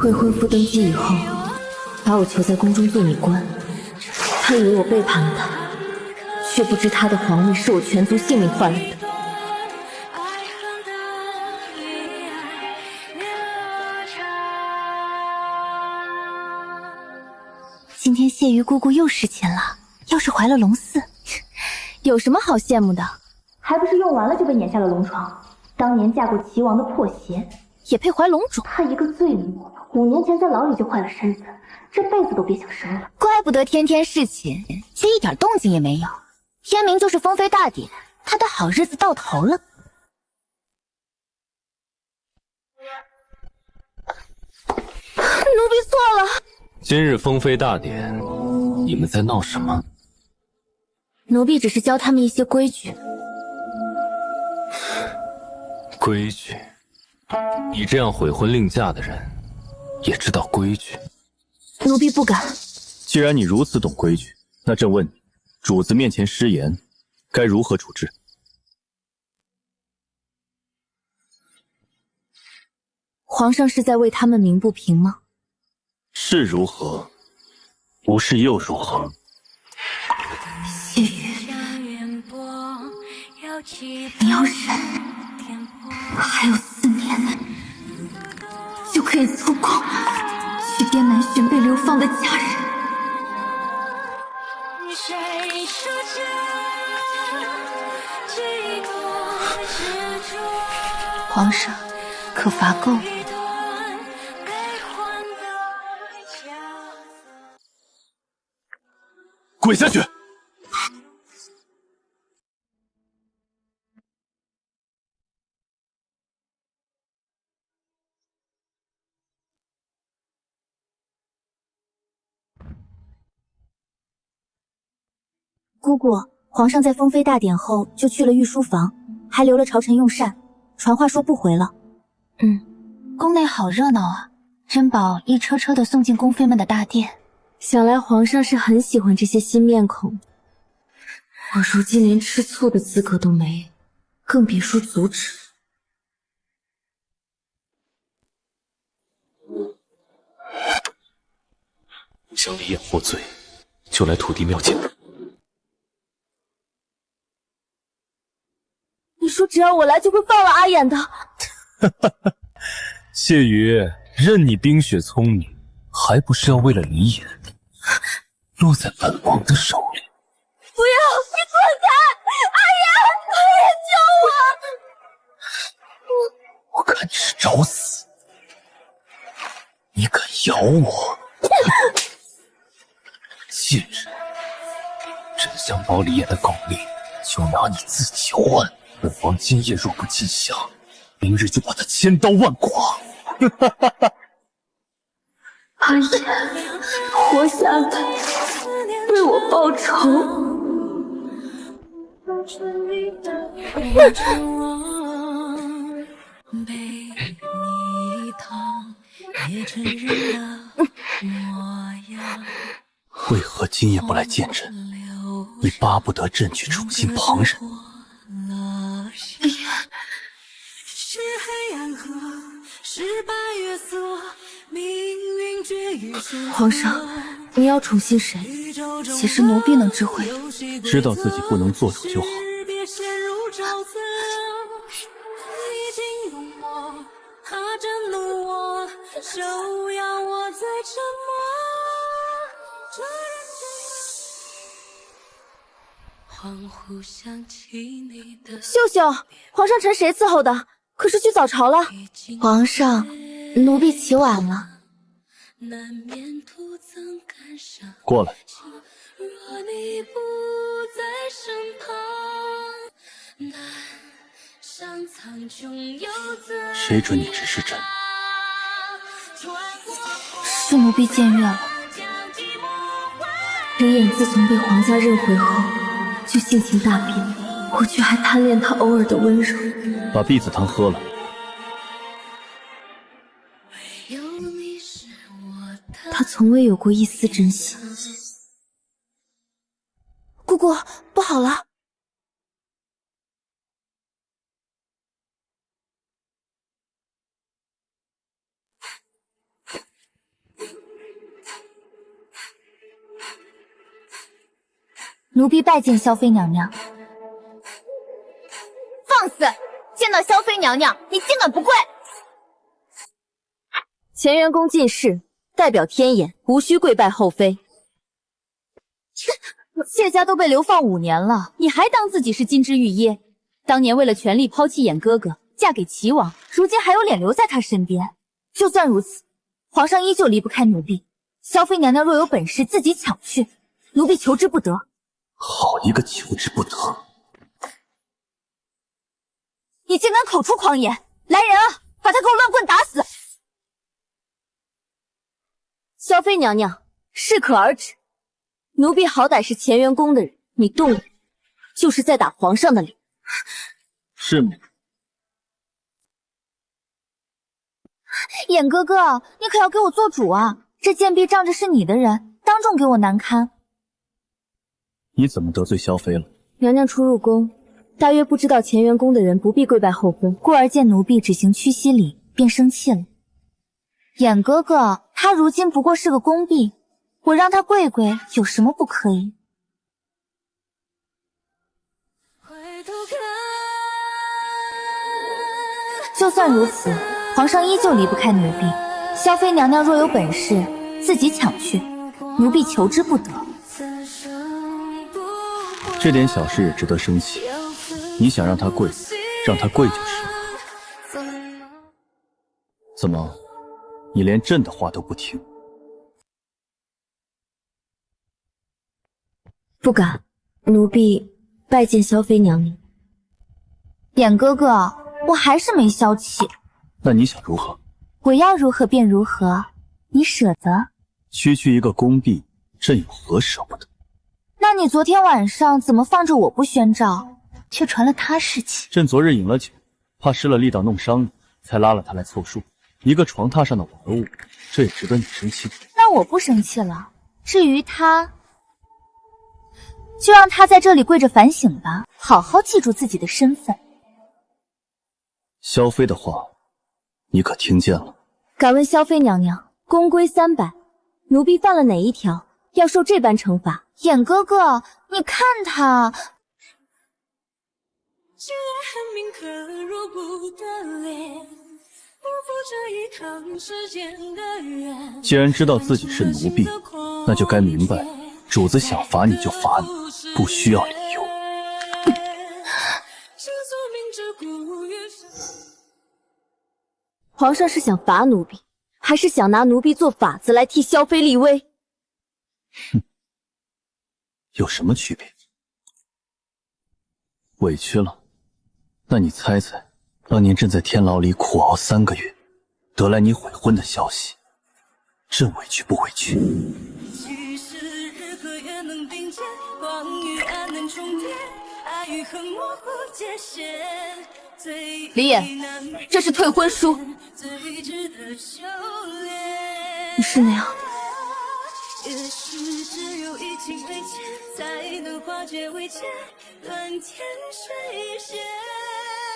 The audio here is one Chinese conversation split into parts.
未婚夫登基以后，把我囚在宫中做女官，他以为我背叛了他，却不知他的皇位是我全族性命换来的。今天谢鱼姑姑又侍寝了，要是怀了龙嗣，有什么好羡慕的？还不是用完了就被撵下了龙床。当年嫁过齐王的破鞋，也配怀龙种？他一个罪奴，5年前在牢里就坏了身子，这辈子都别想生了。怪不得天天侍寝，却一点动静也没有。天明就是封妃大典，他的好日子到头了。奴婢错了。今日封妃大典，你们在闹什么？奴婢只是教他们一些规矩。规矩？你这样悔婚另嫁的人，也知道规矩？奴婢不敢。既然你如此懂规矩，那朕问你，主子面前失言，该如何处置？皇上是在为他们鸣不平吗？是如何，不是又如何？谢雨，你要忍，还有4年，就可以出宫去滇南寻被流放的家人。皇上，可罚够了。跪下去！姑姑，皇上在封妃大典后就去了御书房，还留了朝臣用膳，传话说不回了。宫内好热闹啊，珍宝一车车的送进宫妃们的大殿。想来皇上是很喜欢这些新面孔。我如今连吃醋的资格都没有，更别说阻止了。想离眼获罪，就来土地庙见。你说只要我来就会放了阿衍的？谢雨，任你冰雪聪明，还不是要为了离眼，落在本王的手里？不要！你滚开！阿衍，救我看你是找死！你敢咬我？今日朕想保李眼的狗力，就拿你自己换。本王今夜若不尽降，明日就把他千刀万剐！阿衍，活下来，为我报仇！为何今夜不来见朕？你巴不得朕去处心旁人？皇上，你要宠幸谁？其实奴婢能知会，知道自己不能做主就好。秀秀，皇上臣谁伺候的？可是去早朝了。皇上，奴婢起晚了。过来。谁准你指使朕？是奴婢僭越了。李眼自从被皇家认回后，就性情大变，我却还贪恋他偶尔的温柔。把避子汤喝了。他从未有过一丝真心。姑姑，不好了！奴婢拜见萧妃娘娘。放肆！见到萧妃娘娘，你竟敢不跪！乾元宫进士，代表天眼，无需跪拜后妃。谢家都被流放5年了，你还当自己是金枝玉叶？当年为了权力抛弃眼哥哥，嫁给齐王，如今还有脸留在他身边？就算如此，皇上依旧离不开奴婢。萧妃娘娘若有本事，自己抢去，奴婢求之不得。好一个求之不得！你竟敢口出狂言！来人啊，把他给我乱棍打死！萧妃娘娘，适可而止。奴婢好歹是乾元宫的人，你动我，就是在打皇上的脸。是吗？眼哥哥，你可要给我做主啊！这贱婢仗着是你的人，当众给我难堪。你怎么得罪萧妃了？娘娘初入宫，大约不知道乾元宫的人不必跪拜后妃，故而见奴婢只行屈膝礼，便生气了。眼哥哥，他如今不过是个宫婢，我让他跪跪，有什么不可以？就算如此，皇上依旧离不开奴婢。萧妃娘娘若有本事，自己抢去，奴婢求之不得。这点小事也值得生气？你想让他跪，让他跪就是。怎么，你连朕的话都不听？不敢，奴婢拜见萧妃娘娘。眼哥哥，我还是没消气。那你想如何？我要如何便如何，你舍得？区一个宫婢，朕有何舍不得？那你昨天晚上怎么放着我不宣召，却传了他事情？朕昨日饮了酒，怕失了力道弄伤你，才拉了他来凑数。一个床榻上的玩物，这也值得你生气？那我不生气了。至于他，就让他在这里跪着反省吧，好好记住自己的身份。萧妃的话，你可听见了？敢问萧妃娘娘，宫规300，奴婢犯了哪一条，要受这般惩罚？眼哥哥，你看他。既然知道自己是奴婢，那就该明白，主子想罚你就罚你，不需要理由。皇上是想罚奴婢，还是想拿奴婢做法子来替萧妃立威？哼，有什么区别？委屈了，那你猜猜，当年朕在天牢里苦熬3个月，得来你悔婚的消息，朕委屈不委屈？李野，这是退婚书。你是那样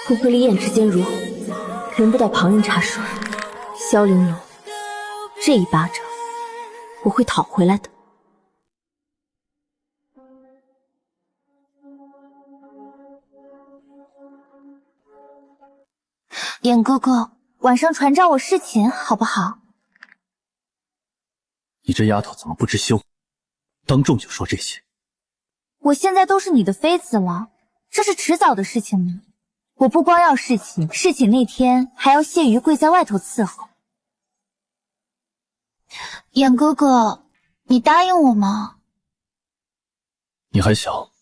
我和李眼之间如何，轮不到旁人插手。萧玲珑，这一巴掌我会讨回来的。眼哥哥，晚上传召我侍寝好不好？你这丫头怎么不知羞，当众就说这些？我现在都是你的妃子了，这是迟早的事情呢。我不光要侍寝，侍寝那天还要谢瑜跪在外头伺候。眼哥哥，你答应我吗？你还小，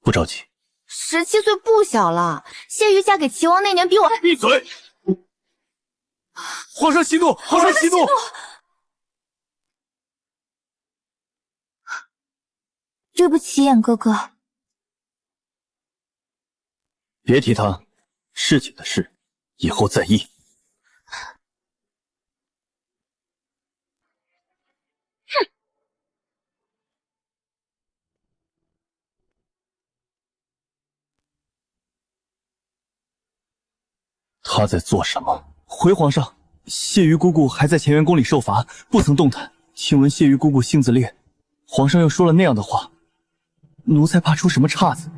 不着急。17岁不小了，谢瑜嫁给齐王那年比我……闭嘴！皇上息怒！皇上息怒！对不起，眼哥哥。别提他，事情的事，以后再议。哼！他在做什么？回皇上，谢瑜姑姑还在乾元宫里受罚，不曾动弹。听闻谢瑜姑姑性子烈，皇上又说了那样的话，奴才怕出什么岔子。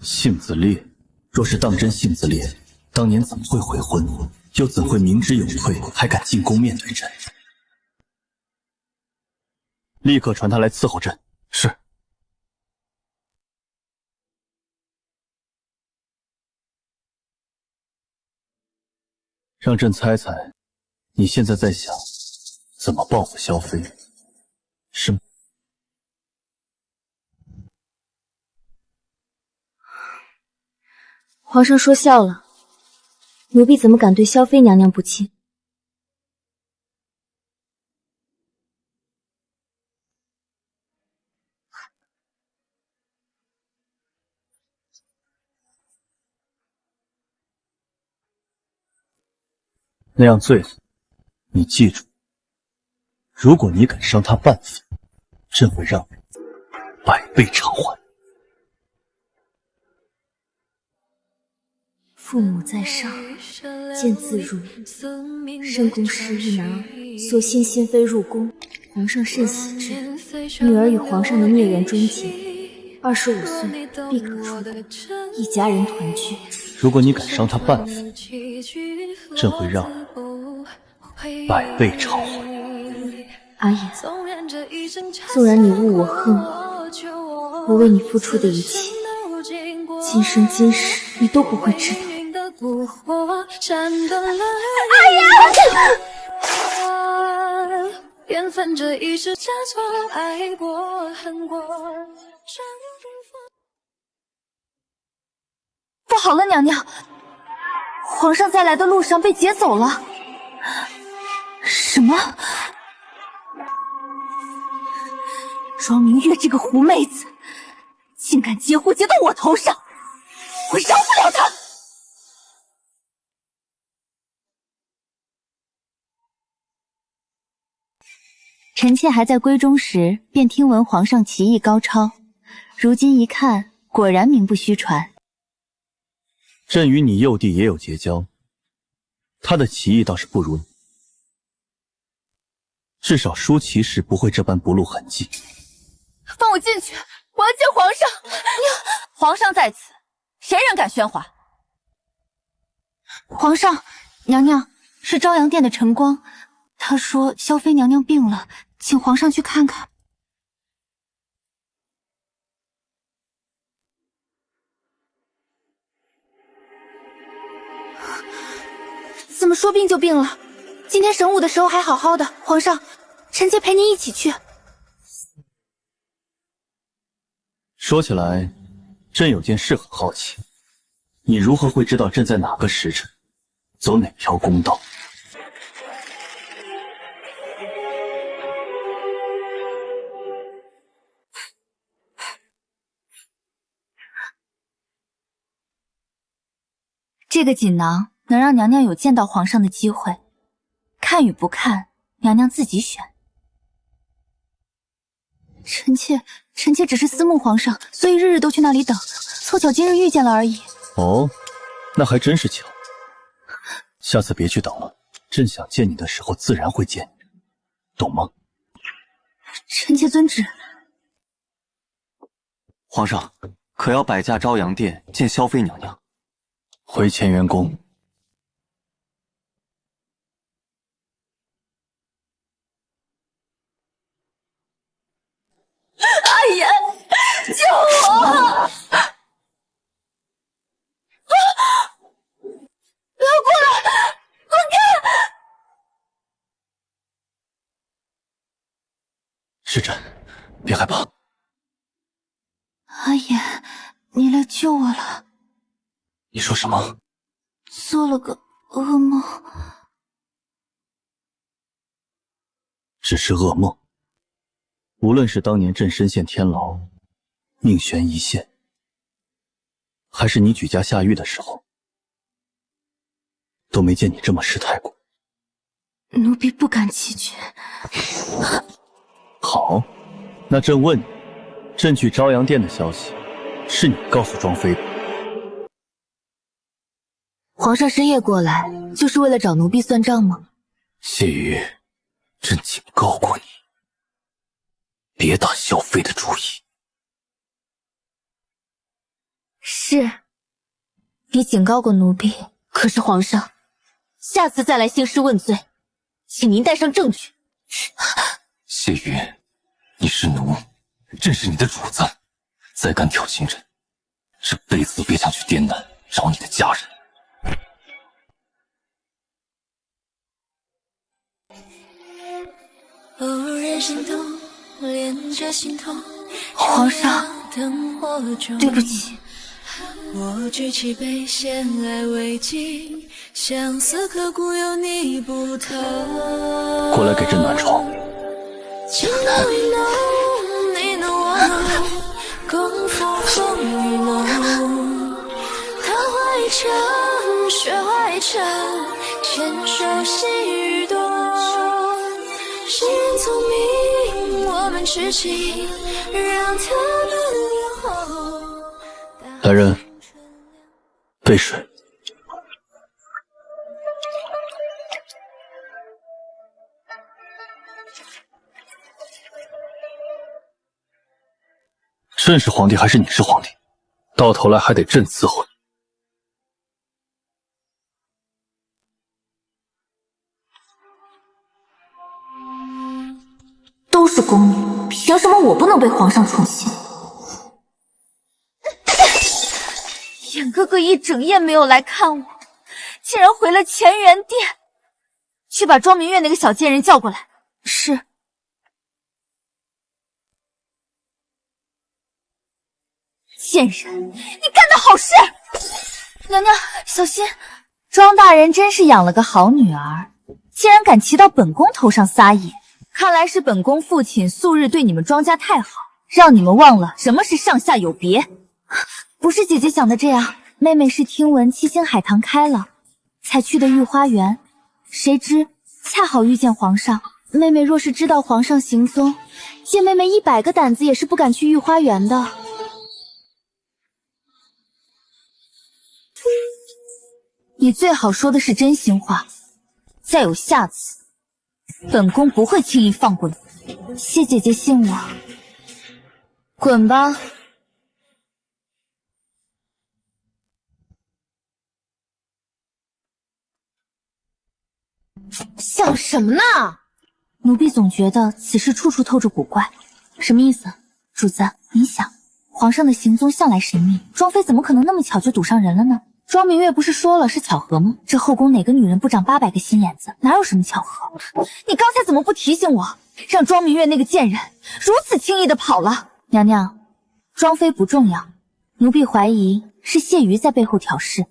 性子烈，若是当真性子烈，当年怎么会悔婚？又怎会明知有退，还敢进宫面对朕？立刻传他来伺候朕。是。让朕猜猜，你现在在想怎么报复萧妃，是吗？皇上说笑了，奴婢怎么敢对萧妃娘娘不亲？那样罪了，你记住，如果你敢伤他半分，朕会让你100倍偿还。父母在上，见自如。深宫时遇男儿，所幸心妃入宫，皇上甚喜之。女儿与皇上的孽缘终结，25岁必可出宫，一家人团聚。如果你敢伤他半分，朕会让你100倍偿还。阿言，纵然你恶我恨我为你付出的一切，今生今世你都不会知道。阿言，缘分这一世假装爱过恨过。不好了，娘娘，皇上在来的路上被劫走了。什么？庄明月这个狐妹子，竟敢劫祸劫到我头上，我饶不了她！臣妾还在闺中时，便听闻皇上棋艺高超，如今一看，果然名不虚传。朕与你幼弟也有结交，他的棋艺倒是不如你，至少输棋时不会这般不露痕迹。放我进去，我要见皇上！皇上在此，谁人敢喧哗？皇上，娘娘是朝阳殿的晨光，他说萧妃娘娘病了，请皇上去看看。怎么说病就病了？今天神武的时候还好好的，皇上，臣妾陪您一起去。说起来，朕有件事很好奇，你如何会知道朕在哪个时辰，走哪条公道？这个锦囊能让娘娘有见到皇上的机会，看与不看，娘娘自己选。臣妾只是思慕皇上，所以日日都去那里等，凑巧今日遇见了而已。哦，那还真是巧。下次别去等了，朕想见你的时候自然会见你，懂吗？臣妾遵旨。皇上，可要摆驾朝阳殿见萧妃娘娘。回乾元宫。阿言，救我！不要过来！滚开！是朕，别害怕。阿言，你来救我了。你说什么？做了个噩梦。只是噩梦。无论是当年朕身陷天牢，命悬一线，还是你举家下狱的时候，都没见你这么失态过。奴婢不敢欺君。好，那朕问你，朕去朝阳殿的消息，是你告诉庄妃的？皇上深夜过来，就是为了找奴婢算账吗？谢瑜，朕警告过你，别打萧妃的主意。是，你警告过奴婢，可是皇上，下次再来兴师问罪，请您带上证据。谢瑜，你是奴，朕是你的主子，再敢挑衅朕，这辈子都别想去滇南找你的家人。偶然心动，连着心痛。皇上，对不起。我举起杯，先爱为敬，相思刻骨，有你不逃。过来给朕暖床。情浓意浓，你侬我侬，共赴风雨楼。桃花一场，雪花一场，牵手细雨多。谁人聪明，我们痴情，让他们烈火。来人，备水。朕是皇帝还是你是皇帝？到头来还得朕伺候你。都是宫女，凭什么我不能被皇上宠幸？衍哥哥一整夜没有来看我，竟然回了乾元殿。去把庄明月那个小贱人叫过来。是。贱人，你干的好事！娘娘，小心！庄大人真是养了个好女儿，竟然敢骑到本宫头上撒野。看来是本宫父亲素日对你们庄家太好，让你们忘了什么是上下有别。不是姐姐想的这样，妹妹是听闻七星海棠开了，才去的御花园，谁知恰好遇见皇上。妹妹若是知道皇上行踪，借妹妹100个胆子也是不敢去御花园的。你最好说的是真心话，再有下次，本宫不会轻易放过你。谢姐姐信我，滚吧。想什么呢？奴婢总觉得此事处处透着古怪，什么意思？主子，你想，皇上的行踪向来神秘，庄妃怎么可能那么巧就堵上人了呢？庄明月不是说了是巧合吗？这后宫哪个女人不长800个心眼子，哪有什么巧合？你刚才怎么不提醒我，让庄明月那个贱人如此轻易的跑了？娘娘，庄妃不重要，奴婢怀疑是谢瑜在背后挑事。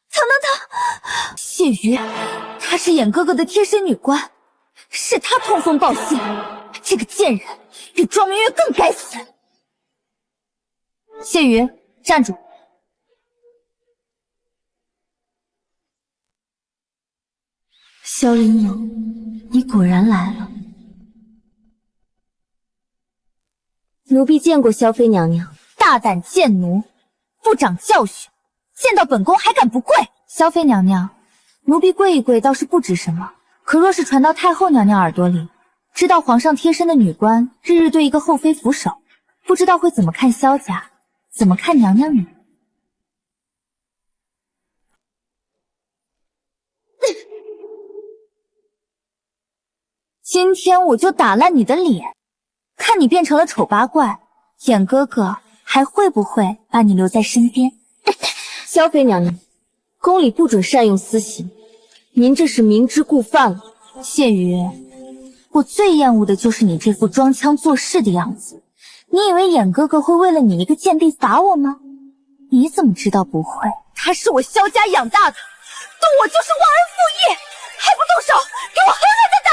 疼！谢瑜，她是衍哥哥的贴身女官，是她通风报信，这个贱人比庄明月更该死。谢瑜，站住！萧凌影，你果然来了。奴婢见过萧妃娘娘。大胆贱奴，不长教训，见到本宫还敢不跪？萧妃娘娘，奴婢跪一跪倒是不值什么，可若是传到太后娘娘耳朵里，知道皇上贴身的女官日日对一个后妃俯首，不知道会怎么看萧家，怎么看娘娘你？今天我就打烂你的脸，看你变成了丑八怪，衍哥哥还会不会把你留在身边？萧妃娘娘，宫里不准擅用私刑，您这是明知故犯了。谢瑜，我最厌恶的就是你这副装腔作势的样子。你以为衍哥哥会为了你一个贱婢罚我吗？你怎么知道不会？他是我萧家养大的，动我就是忘恩负义，还不动手，给我狠狠的打！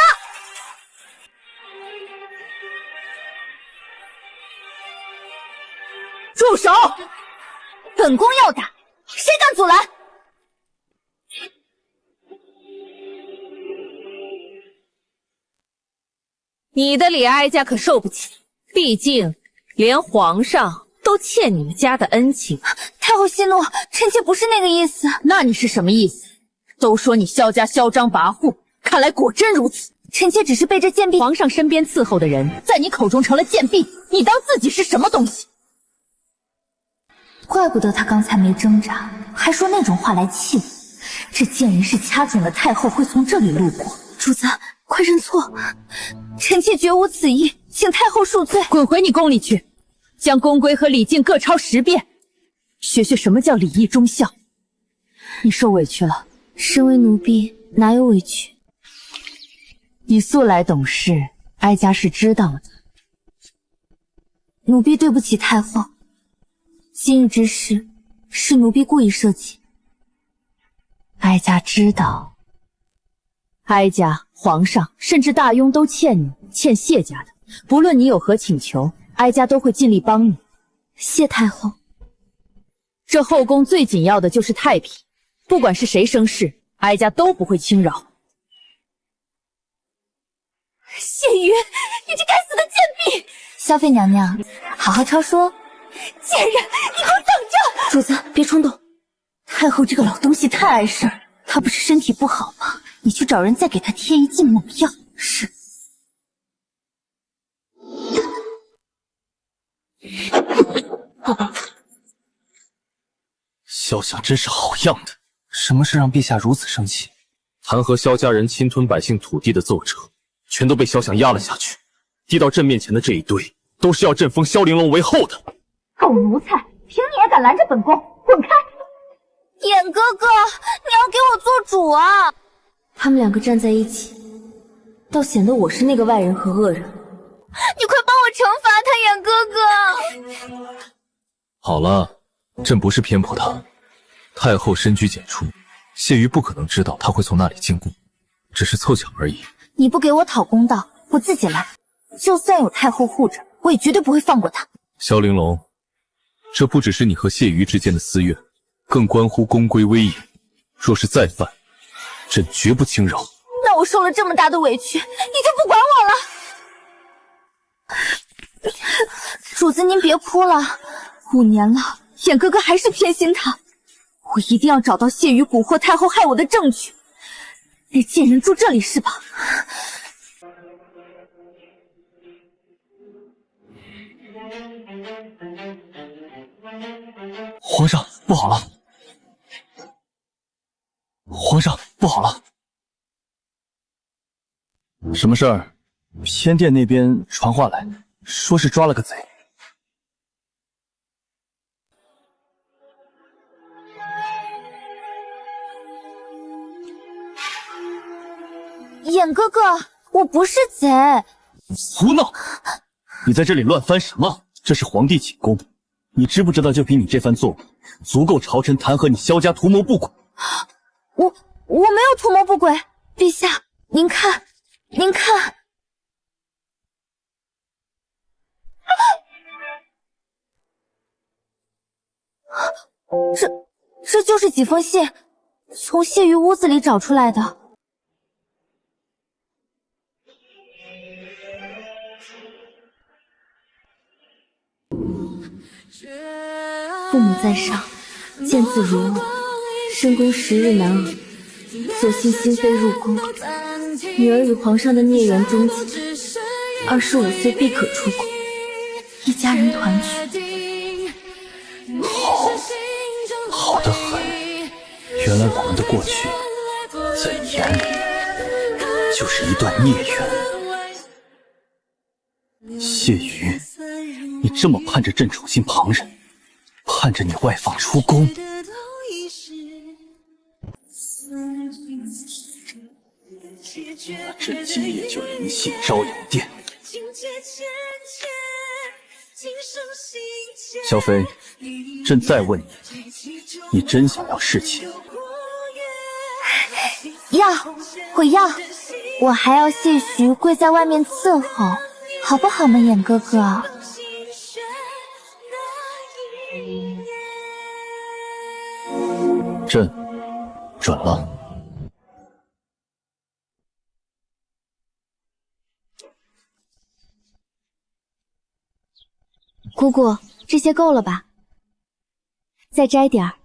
住手！本宫要打，谁敢阻拦？你的李哀家可受不起，毕竟连皇上都欠你们家的恩情。太后息怒，臣妾不是那个意思。那你是什么意思？都说你萧家嚣张跋扈，看来果真如此。臣妾只是被这贱婢皇上身边伺候的人，在你口中成了贱婢，你当自己是什么东西？怪不得他刚才没挣扎，还说那种话来气我。这贱人是掐准了太后会从这里路过。主子，快认错，臣妾绝无此意，请太后恕罪。滚回你宫里去，将宫规和礼敬各抄10遍，学学什么叫礼义忠孝。你受委屈了。身为奴婢，哪有委屈？你素来懂事，哀家是知道的。奴婢对不起太后，今日之事是奴婢故意设计。哀家知道，哀家、皇上甚至大庸都欠你，欠谢家的。不论你有何请求，哀家都会尽力帮你。谢太后。这后宫最紧要的就是太平，不管是谁生事，哀家都不会轻饶。谢瑜，你这该死的贱婢！萧妃娘娘，好好抄书。贱人，你给我等着！主子，别冲动。太后这个老东西太碍事儿，她不是身体不好吗？你去找人再给她添一剂猛药。是。萧想真是好样的。什么事让陛下如此生气？弹劾萧家人侵吞百姓土地的奏折，全都被萧想压了下去。递到朕面前的这一堆，都是要朕封萧玲珑为后的。狗奴才，凭你也敢拦着本宫？滚开！衍哥哥，你要给我做主啊！他们两个站在一起，倒显得我是那个外人和恶人。你快帮我惩罚他，衍哥哥！好了，朕不是偏颇他。太后深居简出，谢瑜不可能知道他会从那里经过，只是凑巧而已。你不给我讨公道，我自己来。就算有太后护着，我也绝对不会放过他。萧玲珑，这不只是你和谢瑜之间的私怨，更关乎宫规威严。若是再犯，朕绝不轻饶。那我受了这么大的委屈，你就不管我了？主子您别哭了，5年了，衍哥哥还是偏心他。我一定要找到谢瑜蛊惑太后害我的证据。那贱人住这里是吧？皇上，不好了！皇上，不好了！什么事儿？偏殿那边传话来，说是抓了个贼。衍哥哥，我不是贼。胡闹！你在这里乱翻什么？这是皇帝寝宫，你知不知道？就凭你这番作为，足够朝臣弹劾你萧家图谋不轨。我没有图谋不轨，陛下，您看，您看。这就是几封信，从谢瑜屋子里找出来的。父母在上，见字如晤。深宫10日难熬，所幸心扉入宫。女儿与皇上的孽缘终结，25岁必可出宫，一家人团聚。好得很。原来我们的过去，在你眼里就是一段孽缘。谢瑜，你这么盼着朕宠信旁人，盼着你外放出宫，那朕今夜就临幸朝阳殿。萧妃，朕再问你，你真想要侍妾？要，我要，我还要谢徐跪在外面伺候，好不好嘛，衍哥哥？朕准了。姑姑，这些够了吧？再摘点儿。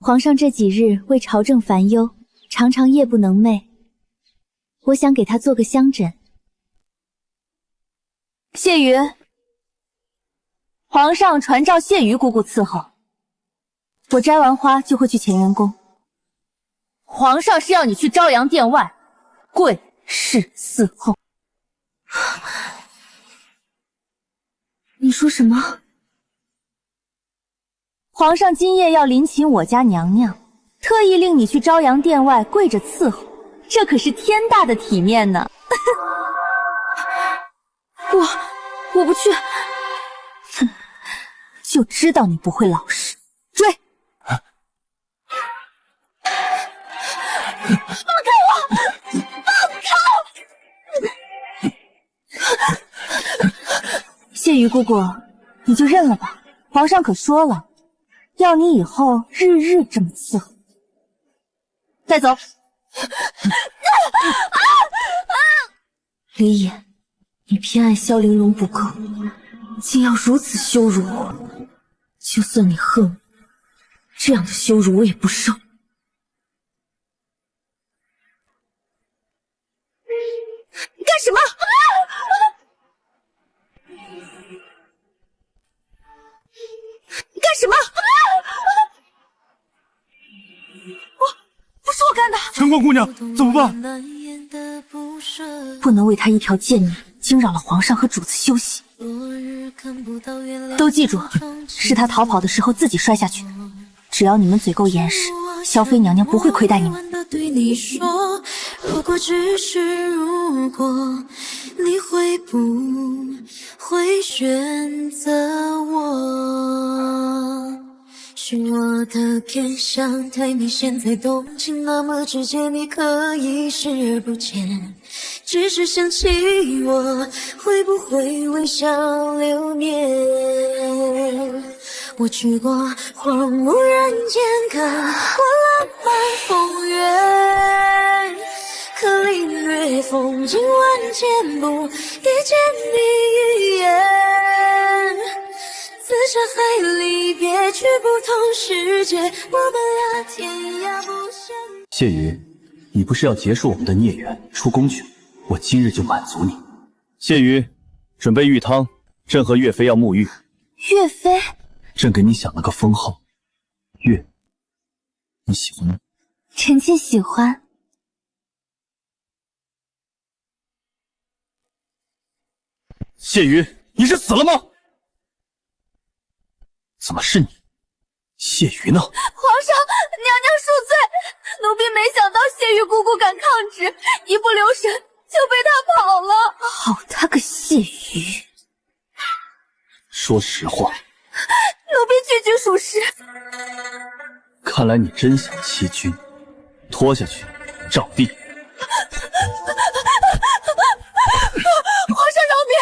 皇上这几日为朝政烦忧，常常夜不能寐，我想给他做个香枕。谢瑜，皇上传召谢瑜姑姑伺候，我摘完花就会去乾元宫。皇上是要你去朝阳殿外跪侍伺候。你说什么？皇上今夜要临请我家娘娘，特意令你去朝阳殿外跪着伺候，这可是天大的体面呢。我不去。哼，就知道你不会老实。追！放开我！放开！谢瑜姑姑，你就认了吧。皇上可说了，要你以后日日这么伺候。带走。李野，你偏爱萧玲珑不够，竟要如此羞辱我。就算你恨我，这样的羞辱我也不受。你干什么？你干什么？不是我干的。晨光姑娘，怎么办？不能为他一条贱女惊扰了皇上和主子休息。都记住，是他逃跑的时候自己摔下去的。只要你们嘴够严实，萧妃娘娘不会亏待你们。对你说，如果只是如果，你会不会选择我？是我的偏向太明显，才动情那么直接，你可以视而不见。只是想起我，会不会微笑留念？我去过荒无人间，看过浪漫风月，可领略风景万千，不遇见你一眼。此生海里别去不同世界，我们俩天涯不相。谢瑜，你不是要结束我们的孽缘，出宫去？我今日就满足你。谢瑜，准备浴汤，朕和岳飞要沐浴。岳飞？朕给你想了个封号，岳，你喜欢吗？臣妾喜欢。谢瑜，你是死了吗？怎么是你？谢瑜呢？皇上，娘娘恕罪，奴婢没想到谢玉姑姑敢抗旨，一不留神就被她跑了。好他个谢瑜！说实话，奴婢句句属实。看来你真想欺君，拖下去，杖毙。皇上饶命！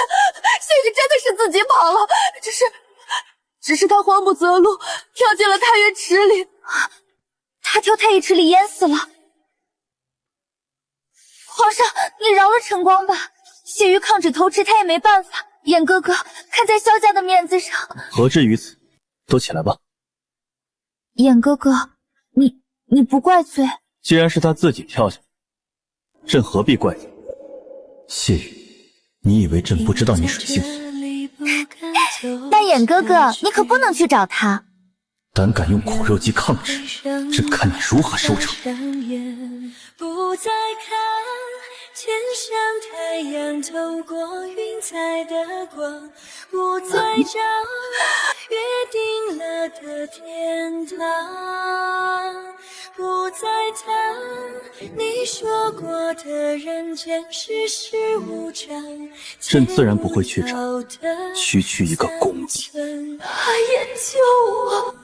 谢玉真的是自己跑了，只是他慌不择路，跳进了太岳池里。他跳太岳池里淹死了。皇上，你饶了晨光吧。谢瑜抗旨偷吃，他也没办法。衍哥哥，看在萧家的面子上，何至于此？都起来吧。衍哥哥，你不怪罪？既然是他自己跳下，朕何必怪罪？谢宇，你以为朕不知道你水性？但衍哥哥，你可不能去找他。胆敢用苦肉计抗旨，朕看你如何收场。不再看天上太阳透过云彩的光，不再找约定了的天堂，不再谈你说过的人间世事无常。朕自然不会去找区区一个公子。阿言救我！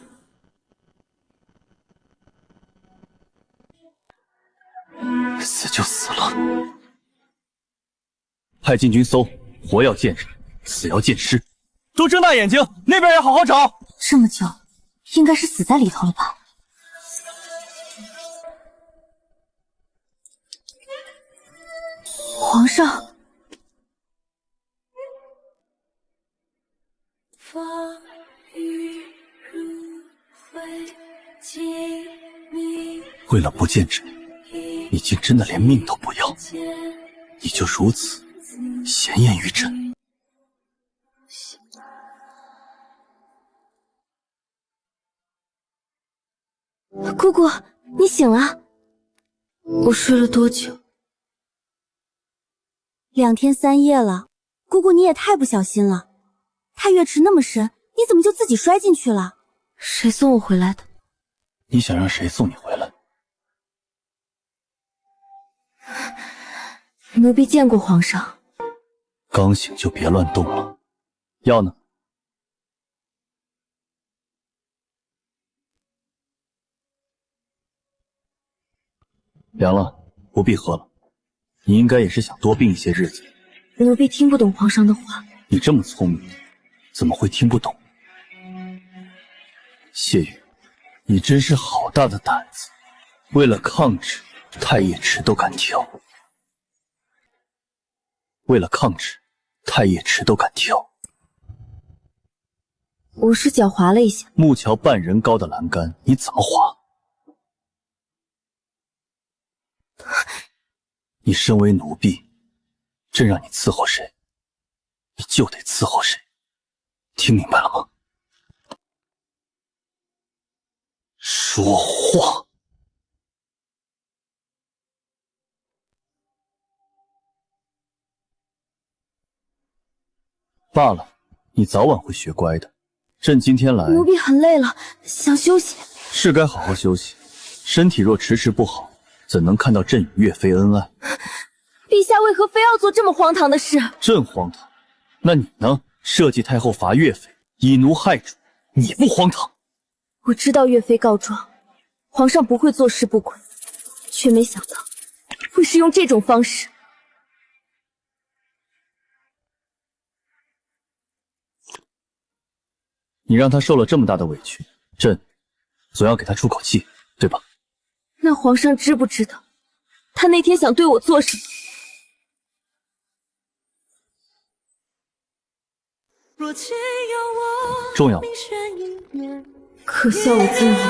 死就死了，派禁军搜，活要见人，死要见尸，都睁大眼睛，那边也好好找。这么久，应该是死在里头了吧？皇上，风雨如灰烬迷，为了不见朕，你竟真的连命都不要，你就如此闲言于朕？姑姑，你醒了？我睡了多久？2天3夜了，姑姑你也太不小心了。太月池那么深，你怎么就自己摔进去了？谁送我回来的？你想让谁送你回来？奴婢见过皇上。刚醒就别乱动了。药呢？凉了，不必喝了。你应该也是想多病一些日子。奴婢听不懂皇上的话。你这么聪明，怎么会听不懂？谢宇，你真是好大的胆子，为了抗旨，太液池都敢跳。为了抗旨，太液池都敢跳。我是脚滑了一下。木桥半人高的栏杆，你怎么滑？你身为奴婢，朕让你伺候谁，你就得伺候谁，听明白了吗？说话！罢了，你早晚会学乖的。朕今天来，奴婢很累了，想休息。是该好好休息，身体若迟迟不好，怎能看到朕与岳飞恩爱？陛下为何非要做这么荒唐的事？朕荒唐，那你呢？设计太后伐岳飞，以奴害主，你不荒唐？我知道岳飞告状，皇上不会坐视不管，却没想到会是用这种方式。你让他受了这么大的委屈，朕总要给他出口气，对吧？那皇上知不知道，他那天想对我做什么？重要吗？可笑我竟以为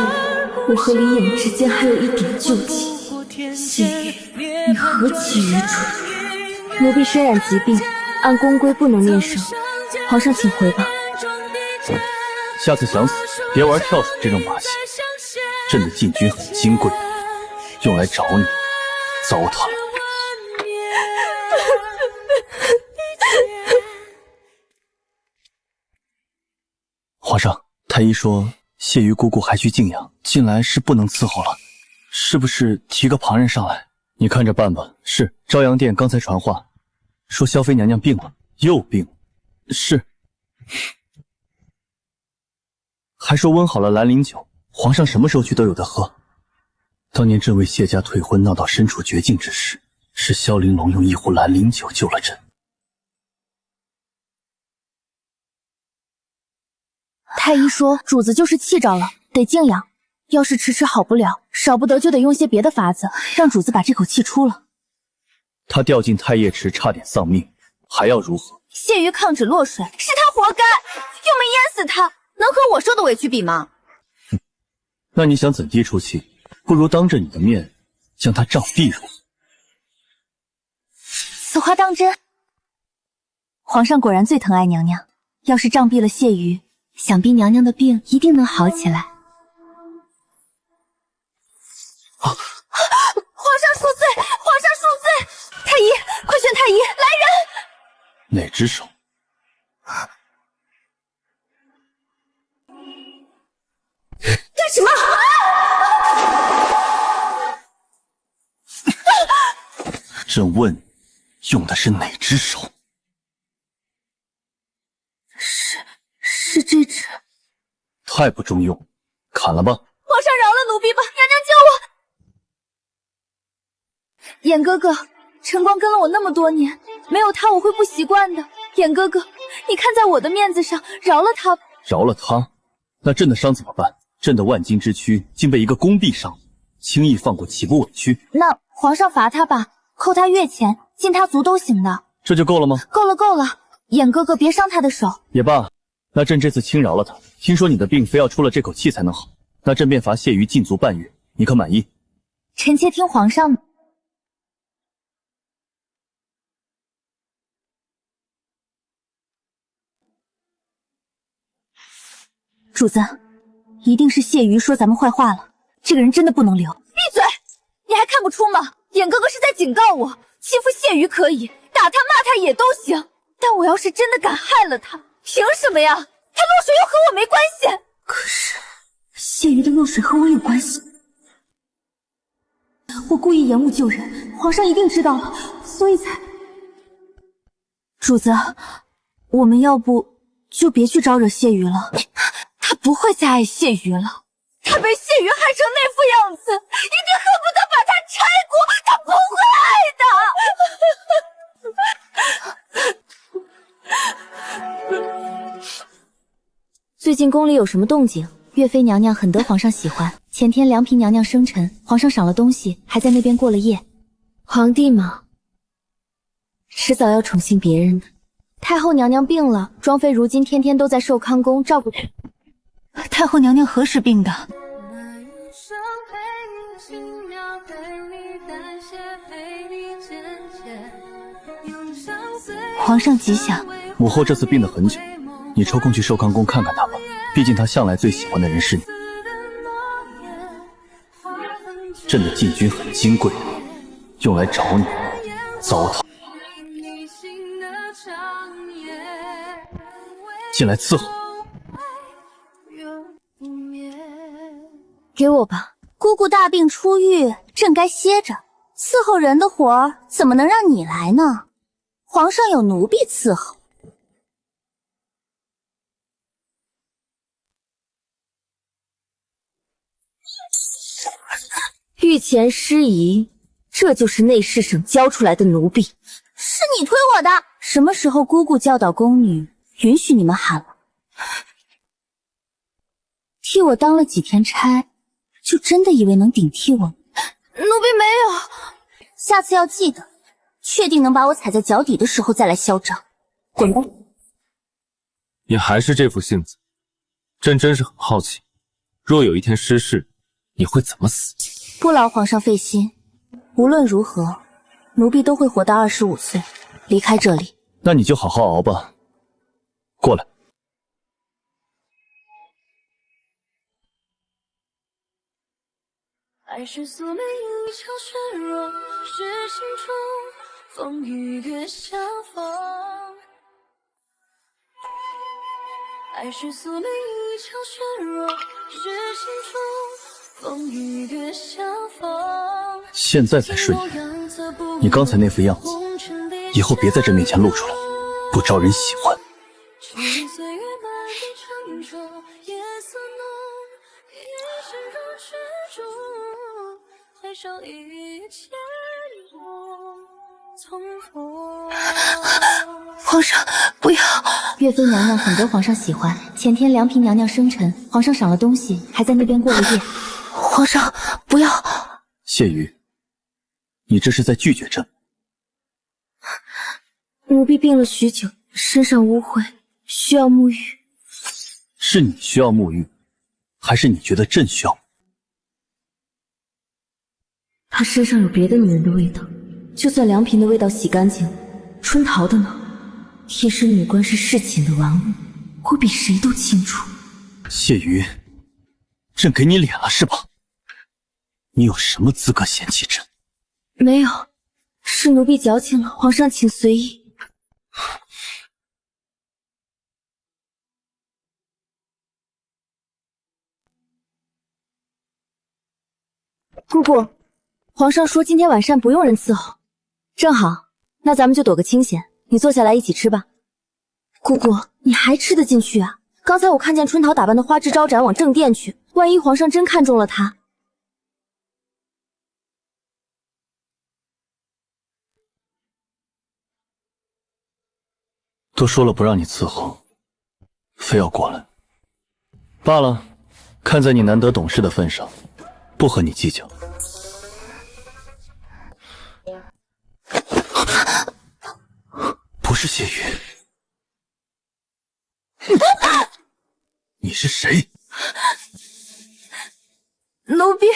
我和李衍之间还有一点旧情。谢宇，你何其愚蠢！奴婢身染疾病，按宫规不能面圣，皇上请回吧。下次想死，别玩跳水这种把戏。朕的禁军很金贵，用来找你，糟蹋了。皇上，太医说谢于姑姑还需静养，近来是不能伺候了，是不是提个旁人上来？你看着办吧。是，朝阳殿刚才传话，说萧妃娘娘病了，又病。是。还说温好了兰陵酒，皇上什么时候去都有得喝。当年朕为谢家退婚闹到身处绝境之时，是萧玲珑用一壶兰陵酒救了朕。太医说主子就是气着了，得静养，要是迟迟好不了，少不得就得用些别的法子，让主子把这口气出了。他掉进太液池差点丧命，还要如何？谢于抗旨落水，是他活该，又没淹死他，能和我受的委屈比吗？那你想怎地出气？不如当着你的面将他杖毙如何？此话当真？皇上果然最疼爱娘娘，要是杖毙了谢于，想必娘娘的病一定能好起来。皇上恕罪！皇上恕罪！太医，快宣太医！来人！哪只手？干什么？朕问，用的是哪只手？是这只。太不中用，砍了吧。皇上饶了奴婢吧，娘娘救我！衍哥哥，晨光跟了我那么多年，没有他我会不习惯的。衍哥哥，你看在我的面子上，饶了他吧。饶了他？那朕的伤怎么办？朕的万金之躯竟被一个宫婢伤，轻易放过岂不委屈？那皇上罚他吧，扣他月钱，禁他足都行的。这就够了吗？够了够了，衍哥哥别伤他的手。也罢，那朕这次轻饶了他。听说你的病非要出了这口气才能好，那朕便罚谢于禁足半月，你可满意？臣妾听皇上的。主子，一定是谢于说咱们坏话了。这个人真的不能留。闭嘴！你还看不出吗？眼哥哥是在警告我，欺负谢瑜可以，打他骂他也都行，但我要是真的敢害了他，凭什么呀？他落水又和我没关系。可是谢瑜的落水和我有关系，我故意延误救人，皇上一定知道了，所以才……主子，我们要不就别去招惹谢瑜了。他不会再爱谢瑜了，他被谢瑜害成那副样子，一定恨不得把他拆骨，他不会爱的。最近宫里有什么动静？岳妃娘娘很得皇上喜欢。前天良嫔娘娘生辰，皇上赏了东西，还在那边过了夜。皇帝嘛，迟早要宠幸别人的。太后娘娘病了，庄妃如今天天都在寿康宫照顾。太后娘娘何时病的？皇上吉祥。母后这次病得很久，你抽空去寿康宫看看她吧，毕竟她向来最喜欢的人是你。朕的禁军很金贵，用来找你，糟蹋。进来伺候。给我吧。姑姑大病初愈，朕该歇着，伺候人的活儿怎么能让你来呢？皇上有奴婢伺候。御前失仪，这就是内侍省教出来的奴婢。是你推我的。什么时候姑姑教导宫女允许你们喊了？替我当了几天差，就真的以为能顶替我？奴婢没有。下次要记得，确定能把我踩在脚底的时候再来嚣张。滚吧！你还是这副性子，朕真是很好奇，若有一天失势，你会怎么死？不劳皇上费心，无论如何，奴婢都会活到25岁，离开这里。那你就好好熬吧。过来。爱是宿命一场雪弱，是心中风雨月相逢。爱是宿命一场雪弱，是心中风雨月相逢。现在才顺眼，你刚才那副样子，以后别在这面前露出来，不招人喜欢。岁月漫地沉着，夜色浓，一生若执着，回首一切从头。皇上，不要！岳妃娘娘很得皇上喜欢。前天良嫔娘娘生辰，皇上赏了东西，还在那边过了夜。皇上，不要！谢瑜，你这是在拒绝朕？奴婢病了许久，身上污秽，需要沐浴。是你需要沐浴，还是你觉得朕需要？他身上有别的女人的味道，就算良嫔的味道洗干净，春桃的呢？贴身女官是侍寝的玩物，我比谁都清楚。谢瑜，朕给你脸了是吧？你有什么资格嫌弃朕？没有，是奴婢矫情了，皇上请随意。姑姑，皇上说今天晚膳不用人伺候，正好，那咱们就躲个清闲，你坐下来一起吃吧。姑姑，你还吃得进去啊？刚才我看见春桃打扮的花枝招展往正殿去，万一皇上真看中了她。都说了不让你伺候，非要过来。罢了，看在你难得懂事的份上，不和你计较。不是谢瑜，你是谁？奴婢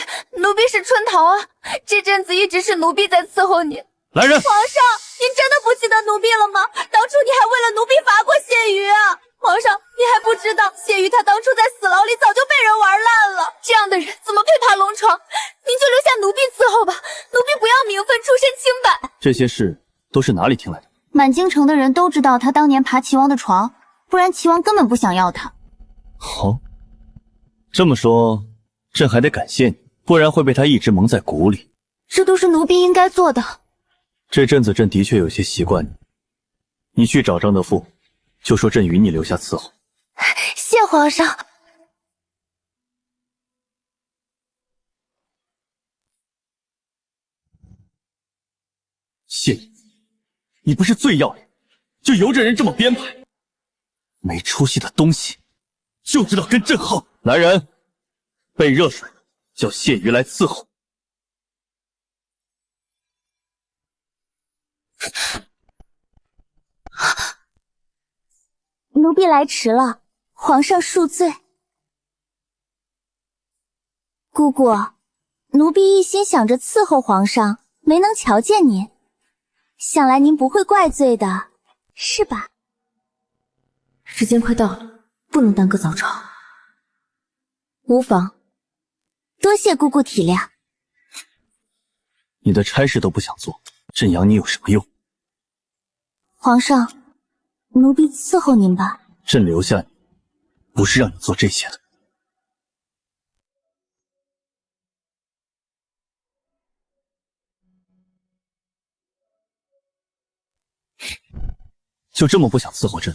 是春桃啊，这阵子一直是奴婢在伺候你。来人！皇上，您真的不记得奴婢了吗？当初你还为了奴婢罚过谢瑜啊！皇上，你还不知道，谢玉他当初在死牢里早就被人玩烂了，这样的人怎么配爬龙床？您就留下奴婢伺候吧，奴婢不要名分，出身清白。这些事都是哪里听来的？满京城的人都知道他当年爬齐王的床，不然齐王根本不想要他。哦，这么说，朕还得感谢你，不然会被他一直蒙在鼓里。这都是奴婢应该做的。这阵子朕的确有些习惯你，你去找张德富，就说朕与你留下伺候。谢皇上。谢你，你不是最要脸，就由着人这么编排，没出息的东西，就知道跟朕耗。来人，备热水，叫谢瑜来伺候。奴婢来迟了，皇上恕罪。姑姑，奴婢一心想着伺候皇上，没能瞧见您，想来您不会怪罪的，是吧？时间快到了，不能耽搁早朝。无妨，多谢姑姑体谅。你的差事都不想做，朕养你有什么用？皇上，奴婢伺候您吧。朕留下你，不是让你做这些的。就这么不想伺候朕，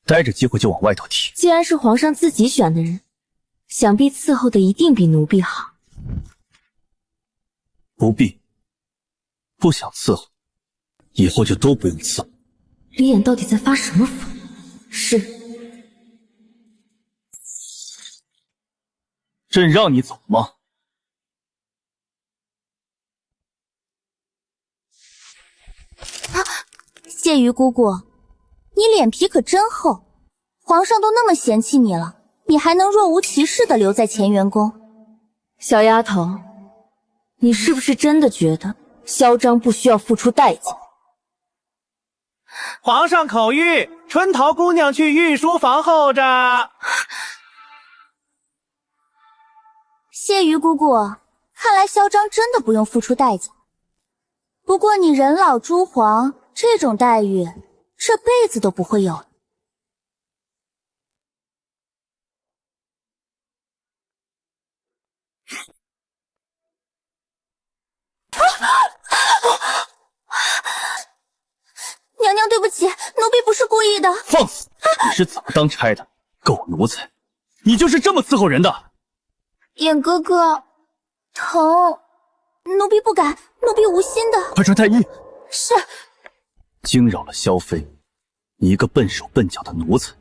逮着机会就往外头踢。既然是皇上自己选的人，想必伺候的一定比奴婢好。不必，不想伺候，以后就都不用伺候。李衍到底在发什么疯？是，朕让你走吗？谢瑜姑姑，你脸皮可真厚，皇上都那么嫌弃你了，你还能若无其事地留在乾元宫？小丫头，你是不是真的觉得嚣张不需要付出代价？皇上口谕，春桃姑娘去御书房候着。谢瑜姑姑，看来嚣张真的不用付出代价。不过你人老珠黄，这种待遇这辈子都不会有了。娘娘，对不起，奴婢不是故意的。放肆！你是怎么当差的？狗奴才！你就是这么伺候人的？衍哥哥，疼，奴婢不敢，奴婢无心的。快传太医！是。惊扰了萧妃，你一个笨手笨脚的奴才，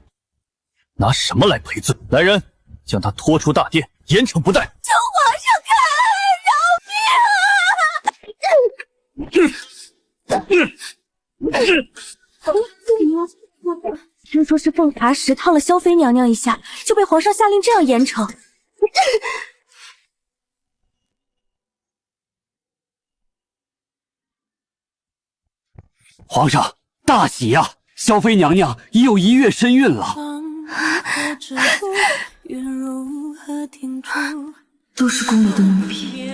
拿什么来赔罪？来人，将他拖出大殿，严惩不贷。求皇上开饶命啊！听说是奉茶时烫了萧妃娘娘一下，就被皇上下令这样严惩。皇上，大喜呀！萧妃娘娘已有1月身孕了。都是宫里的奴婢，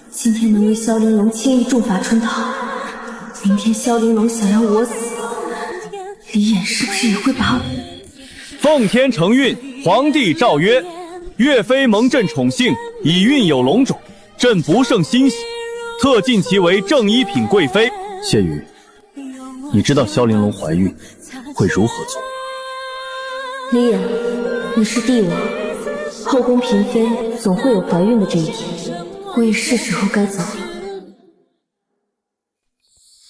今天能为萧玲珑轻易重罚春桃，明天萧玲珑想要我死，李衍是不是也会把我？奉天承运，皇帝诏曰：岳妃蒙朕宠幸，已孕有龙种，朕不胜欣喜，特晋其为正一品贵妃。谢瑜，你知道萧玲珑怀孕会如何做？李衍，你是帝王，后宫嫔妃总会有怀孕的这一天，我也是时候该走了。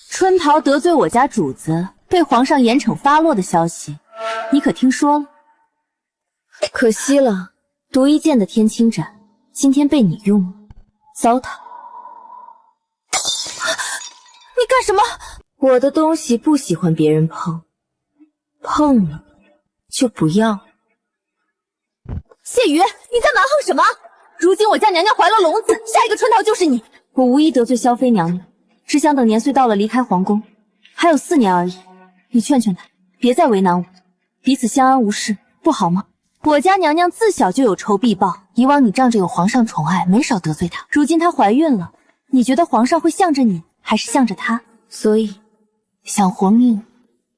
春桃得罪我家主子，被皇上严惩发落的消息，你可听说了？可惜了，独一剑的天青斩今天被你用了，糟蹋。你干什么？我的东西不喜欢别人碰，碰了就不要。谢瑜，你在蛮横什么？如今我家娘娘怀了龙子，下一个春桃就是你。我无意得罪萧妃娘娘，只想等年岁到了离开皇宫，还有4年而已。你劝劝她，别再为难我。彼此相安无事，不好吗？我家娘娘自小就有仇必报，以往你仗着有皇上宠爱，没少得罪她。如今她怀孕了，你觉得皇上会向着你，还是向着她？所以，想活命，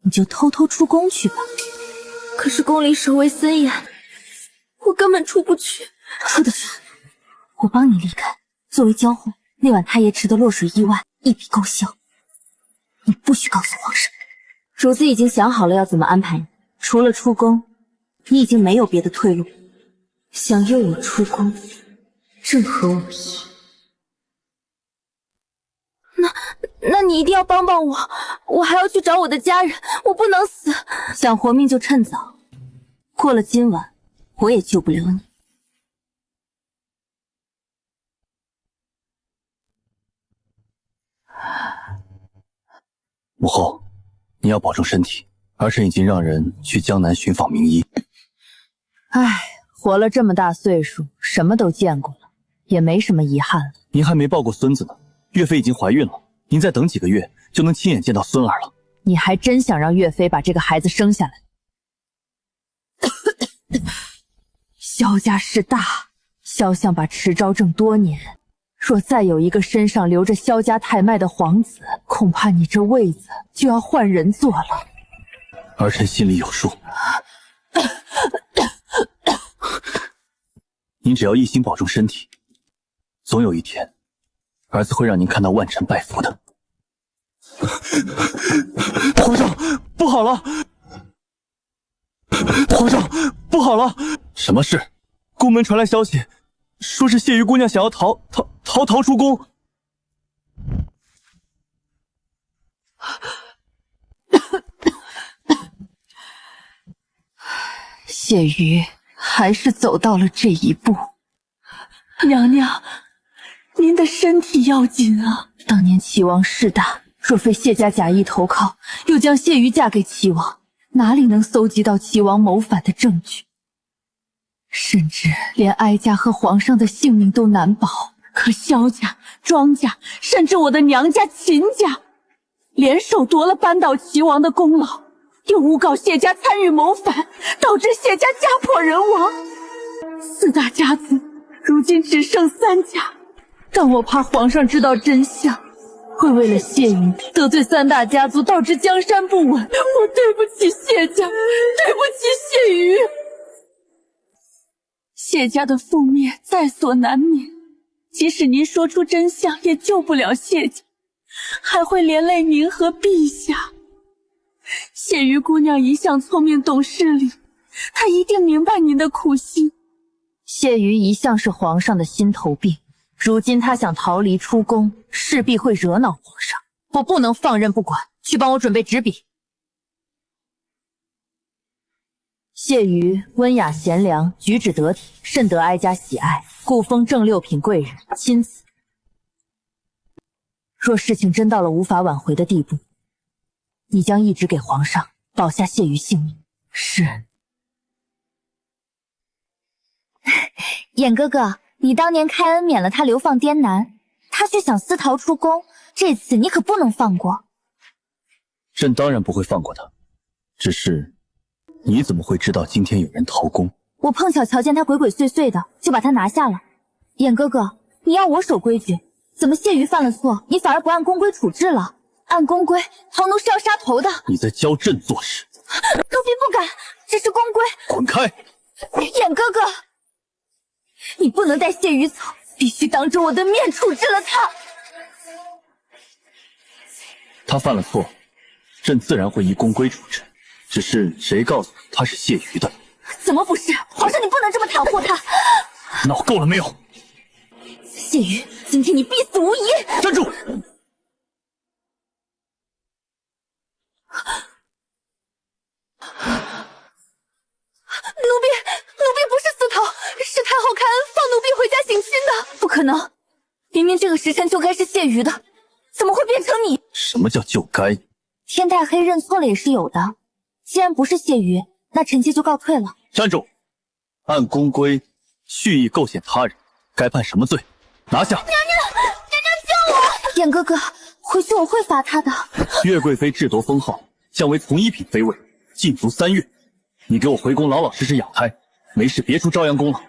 你就偷偷出宫去吧。可是宫里守卫森严，我根本出不去。出得去，我帮你离开。作为交换，那晚太爷池的落水意外一笔勾销。你不许告诉皇上。主子已经想好了要怎么安排你，除了出宫，你已经没有别的退路。想诱我出宫，正合我意。那你一定要帮帮我，我还要去找我的家人，我不能死。想活命就趁早，过了今晚，我也救不了你。母后，你要保重身体。儿臣已经让人去江南寻访名医。唉，活了这么大岁数，什么都见过了，也没什么遗憾了。您还没抱过孙子呢，岳妃已经怀孕了，您再等几个月就能亲眼见到孙儿了。你还真想让岳妃把这个孩子生下来？萧家势大，萧相把持昭正多年，若再有一个身上流着萧家太脉的皇子，恐怕你这位子就要换人坐了。儿臣心里有数。您只要一心保重身体，总有一天，儿子会让您看到万臣拜服的。皇上，不好了！皇上，不好了！什么事？宫门传来消息，说是谢玉姑娘想要逃出宫。谢瑜还是走到了这一步。娘娘，您的身体要紧啊！当年齐王势大，若非谢家假意投靠，又将谢瑜嫁给齐王，哪里能搜集到齐王谋反的证据？甚至连哀家和皇上的性命都难保。可萧家、庄家，甚至我的娘家秦家，联手夺了扳倒齐王的功劳，又诬告谢家参与谋反，导致谢家家破人亡。四大家族如今只剩三家，但我怕皇上知道真相，会为了谢瑜得罪三大家族，导致江山不稳。我对不起谢家，对不起谢瑜。谢家的覆灭在所难免，即使您说出真相，也救不了谢家，还会连累您和陛下。谢瑜姑娘一向聪明懂事理，她一定明白您的苦心。谢瑜一向是皇上的心头病，如今她想逃离出宫，势必会惹恼皇上。我不能放任不管，去帮我准备纸笔。谢瑜温雅贤良，举止得体，甚得哀家喜爱，故封正六品贵人，钦此。若事情真到了无法挽回的地步，你将一直给皇上保下谢瑜性命。是。衍哥哥，你当年开恩免了他流放滇南，他却想私逃出宫，这次你可不能放过。朕当然不会放过他，只是你怎么会知道今天有人逃宫？我碰巧瞧见他鬼鬼祟祟的，就把他拿下了。衍哥哥，你要我守规矩，怎么谢瑜犯了错，你反而不按公规处置了？按公规，逃奴是要杀头的。你在教朕做事。奴婢不敢，这是公规。滚开！衍哥哥，你不能带谢瑜走，必须当着我的面处置了他。他犯了错，朕自然会依公规处置。只是谁告诉他是谢瑜的？怎么不是？皇上，你不能这么袒护他。闹够了没有？谢瑜，今天你必死无疑。站住！奴婢不是私逃，是太后开恩放奴婢回家省亲的。不可能，明明这个时辰就该是谢瑜的，怎么会变成你？什么叫就该？天太黑认错了也是有的，既然不是谢瑜，那臣妾就告退了。站住！按公规，蓄意构陷他人，该判什么罪？拿下！娘救我！衍哥哥，回去我会罚他的。岳贵妃智夺封号，降为从一品妃位，禁足3月。你给我回宫老老实实养胎，没事别出朝阳宫了。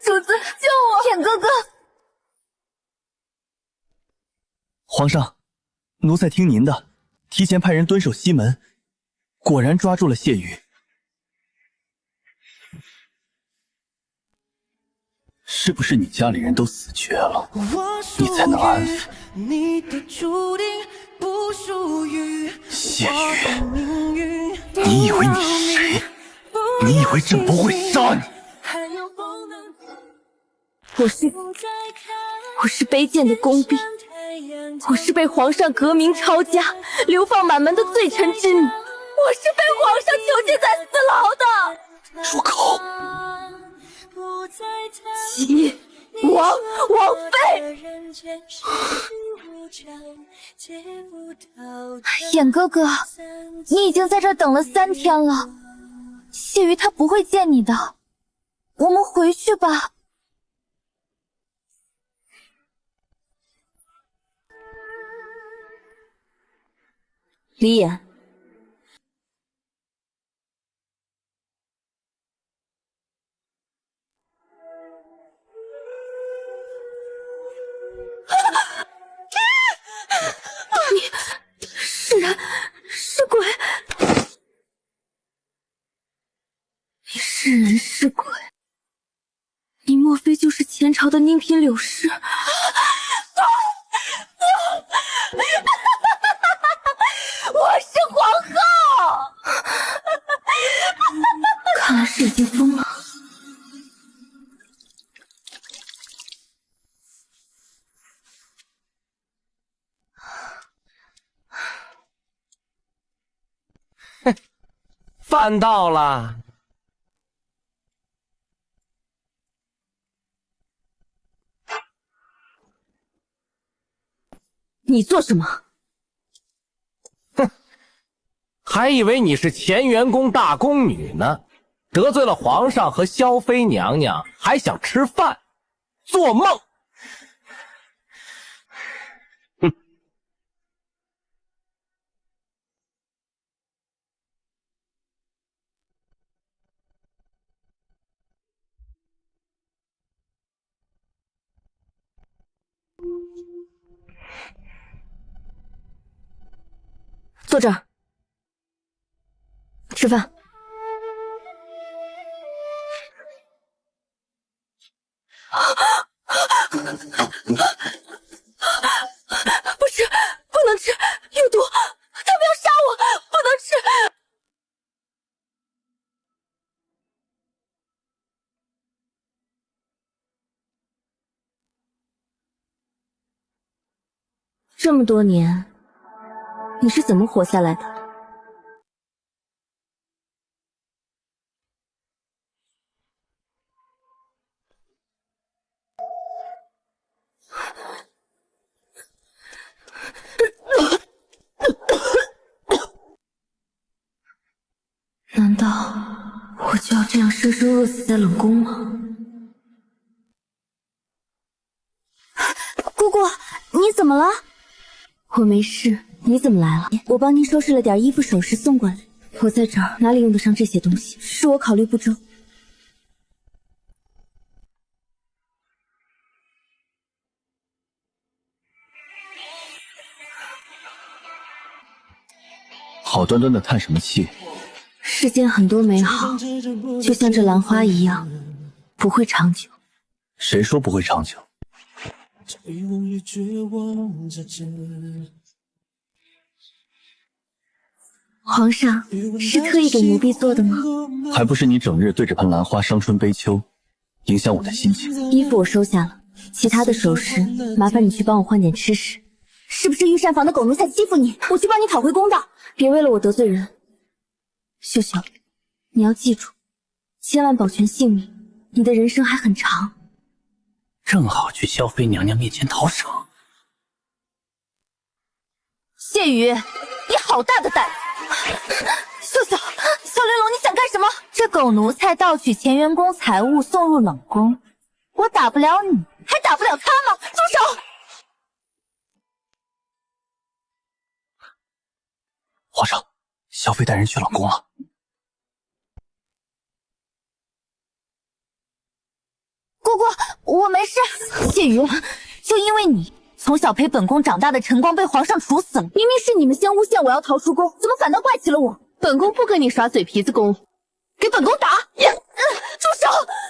主子，救我！舔哥哥，皇上，奴才听您的，提前派人蹲守西门，果然抓住了谢宇。是不是你家里人都死绝了，你才能安分？谢宇，你以为你是谁？你以为朕不会杀你？我是卑贱的宫婢，我是被皇上革命抄家、流放满门的罪臣之女，我是被皇上囚禁在死牢的。住口！齐王妃，衍哥哥，你已经在这儿等了3天了，谢瑜他不会见你的，我们回去吧。李衍，你是人是鬼？你是人是鬼？你莫非就是前朝的宁嫔柳氏？我是皇后！看来是已经疯了。饭到了。你做什么？哼，还以为你是乾元宫大宫女呢，得罪了皇上和萧妃娘娘，还想吃饭？做梦！哼！坐这儿，吃饭。不吃，不能吃，有毒！他们要杀我，不能吃。这么多年，你是怎么活下来的？难道我就要这样生生饿死在冷宫吗？姑姑，你怎么了？我没事，你怎么来了？我帮您收拾了点衣服首饰送过来。我在这儿哪里用得上这些东西？是我考虑不周。好端端的叹什么气？世间很多美好，就像这兰花一样，不会长久。谁说不会长久？皇上是特意给奴婢做的吗？还不是你整日对着盆兰花伤春悲秋，影响我的心情。衣服我收下了，其他的首饰麻烦你去帮我换点吃食。是不是御膳房的狗奴才欺负你？我去帮你讨回公道。别为了我得罪人。秀秀，你要记住，千万保全性命，你的人生还很长。正好去萧妃娘娘面前讨赏。谢宇，你好大的胆子！秀秀，小玲珑，你想干什么？这狗奴才盗取乾元宫财物送入冷宫，我打不了你，还打不了他吗？住手！皇上，萧妃带人去冷宫了。姑，我没事。谢瑜，就因为你，从小陪本宫长大的晨光被皇上处死了。明明是你们先诬陷我要逃出宫，怎么反倒怪起了我？本宫不跟你耍嘴皮子功夫，给本宫打！住手！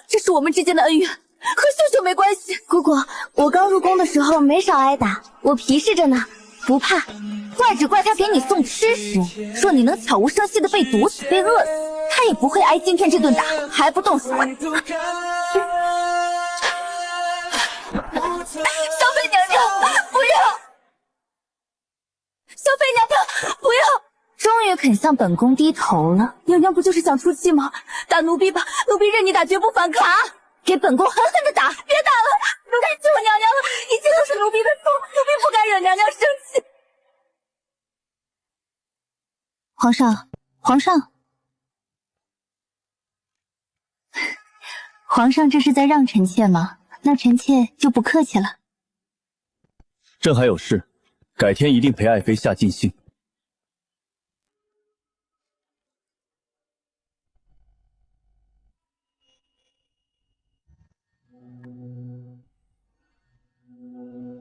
这是我们之间的恩怨，和秀秀没关系。姑姑，我刚入宫的时候没少挨打，我皮实着呢，不怕。怪只怪他给你送吃时，若你能悄无声息的被毒死、被饿死，他也不会挨今天这顿打，还不动手。小妃娘娘，不要！小妃娘娘，不要！终于肯向本宫低头了。娘娘不就是想出气吗？打奴婢吧，奴婢任你打，绝不反抗。给本宫狠狠的打！别打了，该救娘娘了，一切都是奴婢的错，奴婢不该惹娘娘生气。皇上，皇上，皇上这是在让臣妾吗？那臣妾就不客气了。朕还有事，改天一定陪爱妃下尽兴。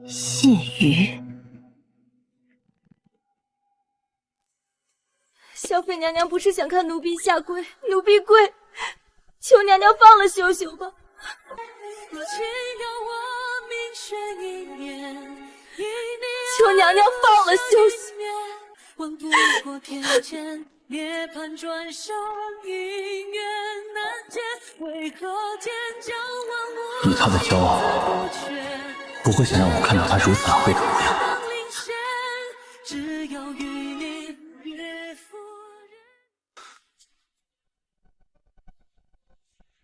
谢瑜，小妃娘娘不是想看奴婢下跪，奴婢跪，求娘娘放了羞羞吧。求娘娘放了羞羞。涅槃转生，姻缘难解，为何天将万物？以他的骄傲，不会想让我看到他如此狼狈的模样。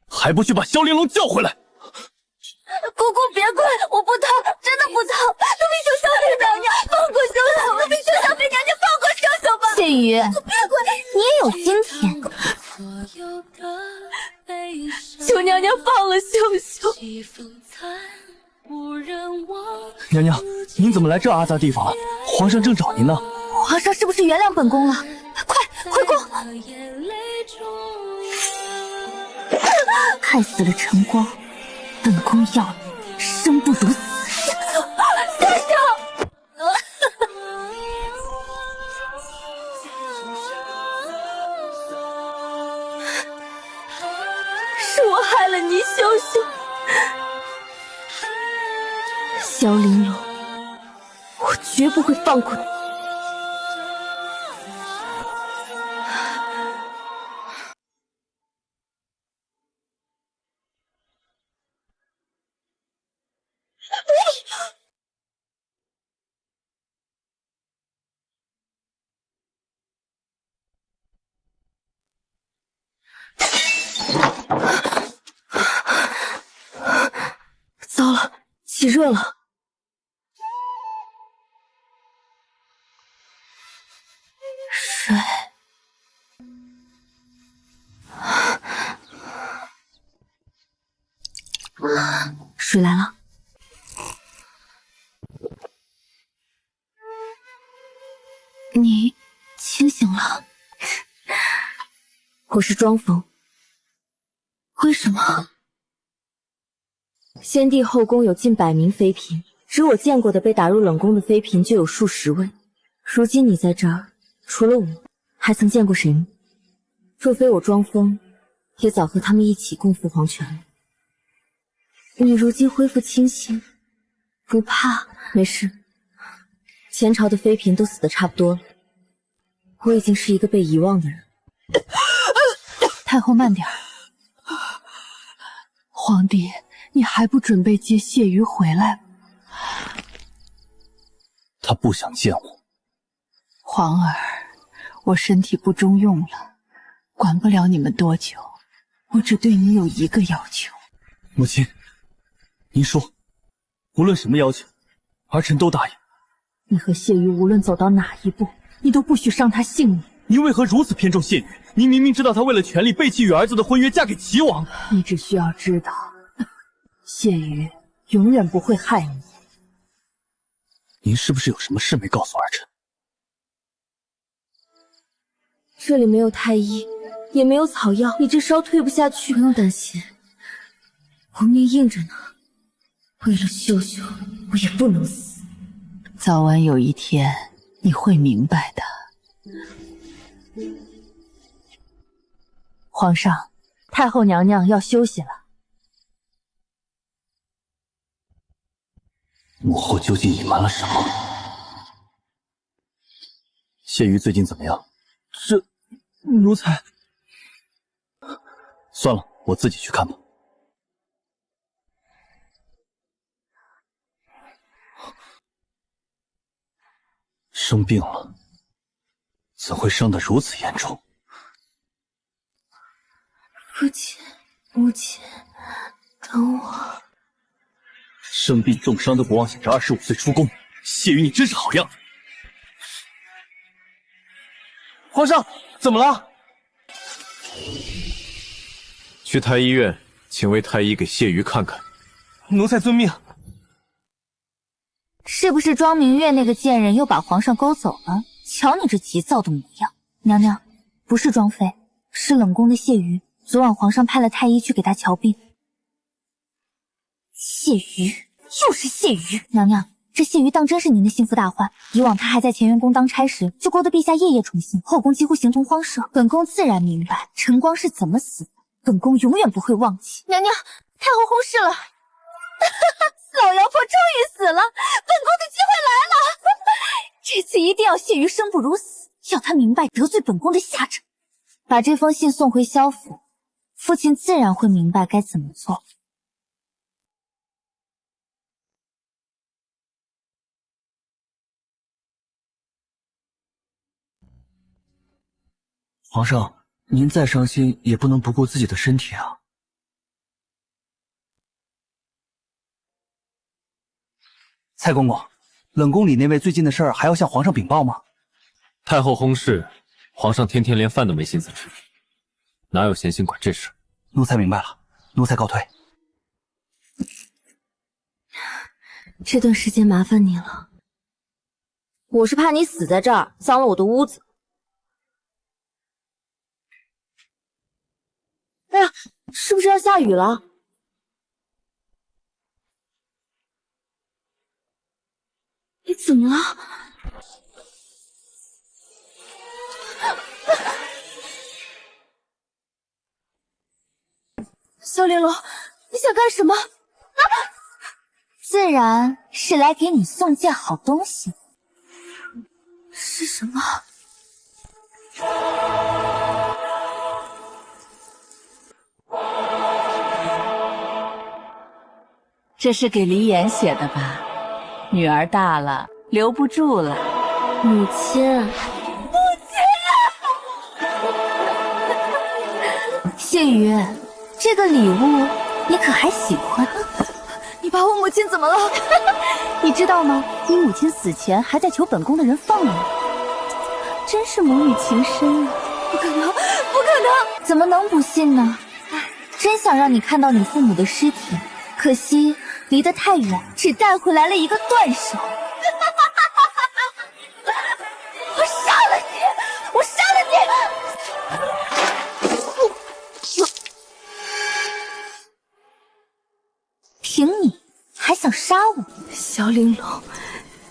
还不去把萧玲珑叫回来！姑姑别跪，我不疼，真的不疼。奴婢求小妃娘娘放过秀秀，奴婢求小妃娘娘放过秀秀吧。谢瑜，别跪，你也有今天。求娘娘放了秀秀。娘娘，您怎么来这阿杂地方了？皇上正找您呢。皇上是不是原谅本宫了？快回宫！害死了晨光，本宫要你生不如死。先生，是我害了你，秀秀。萧玲珑，我绝不会放过你。糟了，起热了。水，水来了。你清醒了？我是装疯。为什么？先帝后宫有近100名妃嫔，只我见过的被打入冷宫的妃嫔就有数十位。如今你在这儿，除了我，还曾见过谁吗？若非我装疯，也早和他们一起共赴黄泉了。你如今恢复清醒，不怕？没事，前朝的妃嫔都死得差不多了，我已经是一个被遗忘的人。太后慢点儿。皇帝，你还不准备接谢瑜回来吗？他不想见我。皇儿，我身体不中用了，管不了你们多久。我只对你有一个要求。母亲，您说，无论什么要求，儿臣都答应。你和谢瑜无论走到哪一步，你都不许伤他性命。您为何如此偏重谢瑜？您明明知道她为了权力背弃与儿子的婚约，嫁给齐王。你只需要知道，谢瑜永远不会害你。您是不是有什么事没告诉儿臣？这里没有太医，也没有草药，你这烧退不下去。不用担心，我命硬着呢，为了秀秀，我也不能死。早晚有一天你会明白的。皇上，太后娘娘要休息了。母后究竟隐瞒了什么？谢瑜最近怎么样？奴才……算了，我自己去看吧。生病了，怎会伤得如此严重？父亲，母亲，等我。生病重伤都不妄想着25岁出宫，谢瑜你真是好样的！皇上，怎么了？去太医院，请为太医给谢瑜看看。奴才遵命。是不是庄明月那个贱人又把皇上勾走了？瞧你这急躁的模样。娘娘，不是庄妃，是冷宫的谢瑜。昨晚皇上派了太医去给她瞧病。谢瑜，又是谢瑜。娘娘，这谢瑜当真是您的心腹大患。以往他还在乾元宫当差时，就勾得陛下夜夜宠幸，后宫几乎形同荒舍。本宫自然明白晨光是怎么死的，本宫永远不会忘记。娘娘，太后薨逝了。老妖婆终于死了，本宫的机会来了。这次一定要谢瑜生不如死，要他明白得罪本宫的下场。把这封信送回萧府，父亲自然会明白该怎么做。皇上，您再伤心也不能不顾自己的身体啊。蔡公公，冷宫里那位最近的事儿还要向皇上禀报吗？太后薨逝，皇上天天连饭都没心思吃，哪有闲心管这事？奴才明白了，奴才告退。这段时间麻烦你了。我是怕你死在这儿，脏了我的屋子。哎呀，是不是要下雨了？你怎么了？萧玲珑，你想干什么？自然是来给你送件好东西。是什么？这是给黎妍写的吧？女儿大了，留不住了。母亲，谢瑜，这个礼物你可还喜欢？你把我母亲怎么了？你知道吗？你母亲死前还在求本宫的人放了你，真是母女情深啊！不可能，不可能！怎么能不信呢？真想让你看到你父母的尸体，可惜离得太远，只带回来了一个断手。我杀了你！我杀了你！凭你还想杀我？萧玲珑，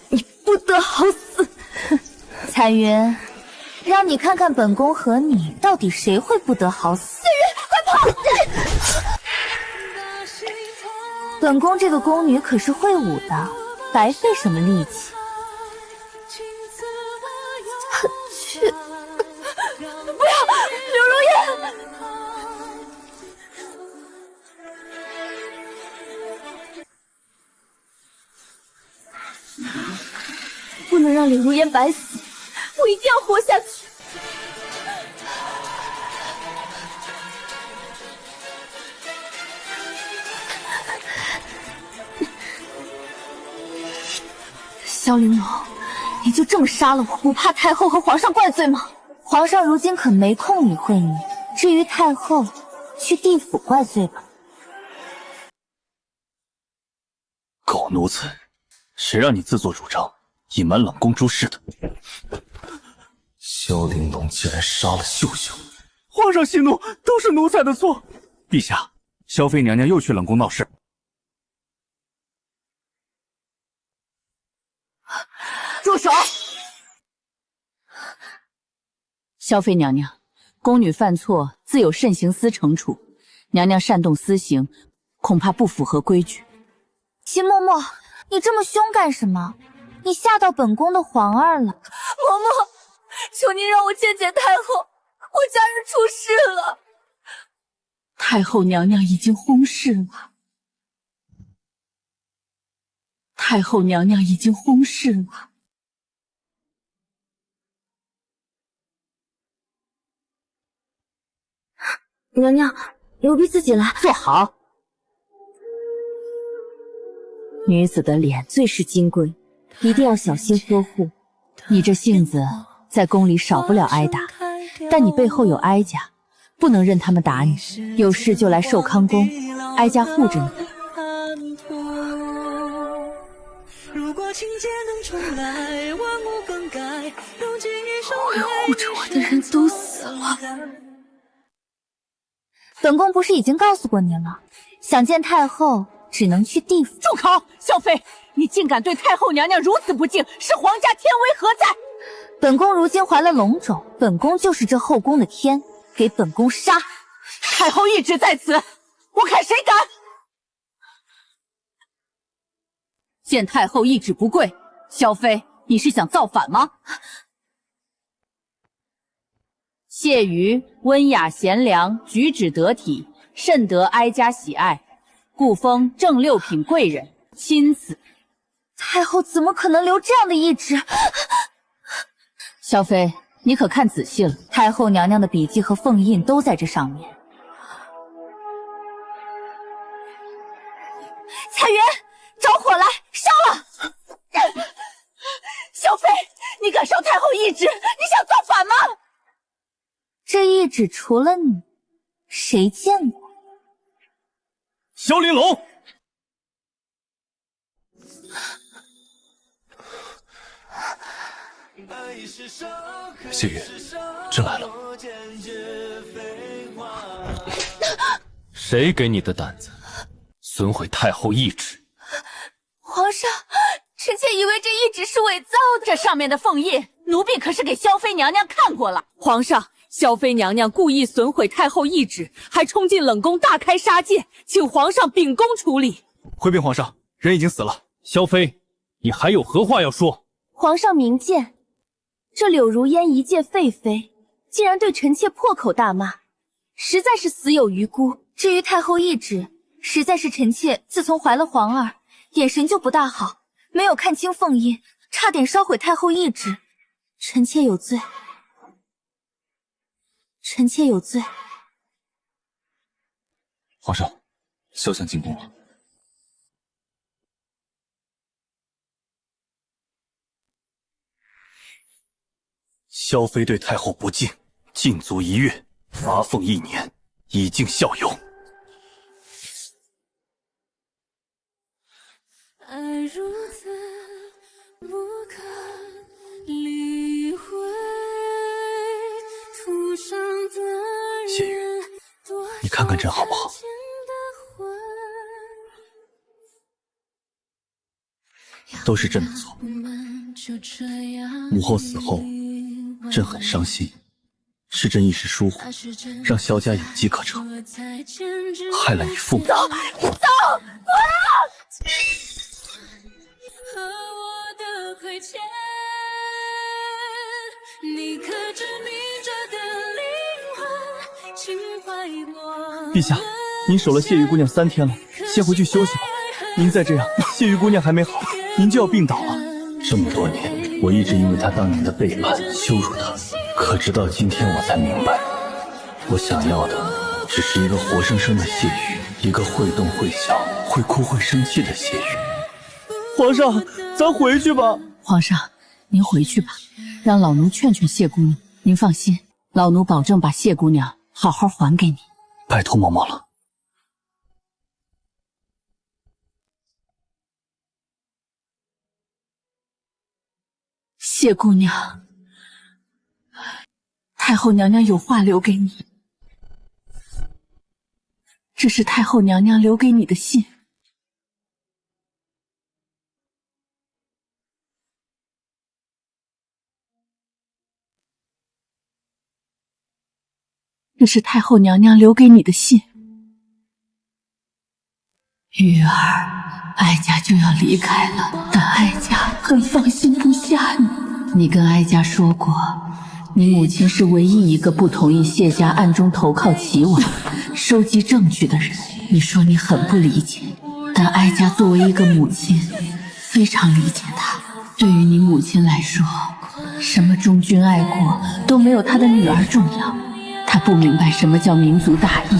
你不得好死！彩云，让你看看本宫和你到底谁会不得好死。谢云，快跑！本宫这个宫女可是会武的，白费什么力气。去！不要，柳如烟！不能让柳如烟白死，我一定要活下去。萧玲珑，你就这么杀了我，不怕太后和皇上怪罪吗？皇上如今可没空理会你，至于太后，去地府怪罪吧。狗奴才，谁让你自作主张隐瞒冷宫诸事的？萧玲珑竟然杀了秀秀！皇上息怒，都是奴才的错。陛下，萧妃娘娘又去冷宫闹事。住手！萧妃娘娘，宫女犯错自有慎刑司惩处，娘娘擅动私刑，恐怕不符合规矩。秦嬷嬷，你这么凶干什么？你吓到本宫的皇儿了。嬷嬷，求您让我见见太后，我家人出事了。太后娘娘已经薨逝了。太后娘娘已经薨逝了。娘娘，奴婢自己来。坐好。女子的脸最是金贵，一定要小心呵护。你这性子在宫里少不了挨打，但你背后有哀家，不能任他们打你。有事就来寿康宫，哀家护着你。维护着我的人都死了。本宫不是已经告诉过您了，想见太后只能去地府。住口！萧妃，你竟敢对太后娘娘如此不敬，是皇家天威何在？本宫如今怀了龙种，本宫就是这后宫的天，给本宫杀！太后懿旨在此，我看谁敢！见太后懿旨不跪，萧妃，你是想造反吗？谢瑜温雅贤良，举止得体，甚得哀家喜爱，故封正六品贵人，钦此。太后怎么可能留这样的懿旨？萧妃，你可看仔细了，太后娘娘的笔迹和凤印都在这上面。彩云，着火来，烧了！萧妃，你敢烧太后懿旨？你想造反吗？这懿旨除了你，谁见过？萧玲珑，谢云，朕来了。谁给你的胆子，损毁太后懿旨？皇上，臣妾以为这懿旨是伪造的。这上面的凤印，奴婢可是给萧妃娘娘看过了。皇上，萧妃娘娘故意损毁太后懿旨，还冲进冷宫大开杀戒，请皇上秉公处理。回禀皇上，人已经死了。萧妃，你还有何话要说？皇上明鉴，这柳如烟一介废妃，竟然对臣妾破口大骂，实在是死有余辜。至于太后懿旨，实在是臣妾自从怀了皇儿，眼神就不大好，没有看清凤印，差点烧毁太后懿旨，臣妾有罪。臣妾有罪。皇上，萧相进宫了。萧妃对太后不敬，禁足1月，罚俸1年，以儆效尤。爱如此不可理会，途上的谢宇，你看看朕好不好？都是朕的错。母后死后，朕很伤心，是朕一时疏忽，让萧家有机可乘，害了你父母。走，滚！和我的亏欠，你可知明着的灵魂，情怀过。陛下，您守了谢玉姑娘3天了，先回去休息吧。您再这样，谢玉姑娘还没好，您就要病倒了。这么多年，我一直因为她当年的背叛羞辱她，可直到今天我才明白，我想要的只是一个活生生的谢玉，一个会动会笑、会哭会生气的谢玉。皇上，咱回去吧。皇上，您回去吧，让老奴劝劝谢姑娘。您放心，老奴保证把谢姑娘好好还给你。拜托嬷嬷了。谢姑娘，太后娘娘有话留给你。这是太后娘娘留给你的信。这是太后娘娘留给你的信。玉儿，哀家就要离开了，但哀家很放心不下你。你跟哀家说过，你母亲是唯一一个不同意谢家暗中投靠齐王、收集证据的人。你说你很不理解，但哀家作为一个母亲，非常理解她。对于你母亲来说，什么忠君爱国都没有她的女儿重要。她不明白什么叫民族大义，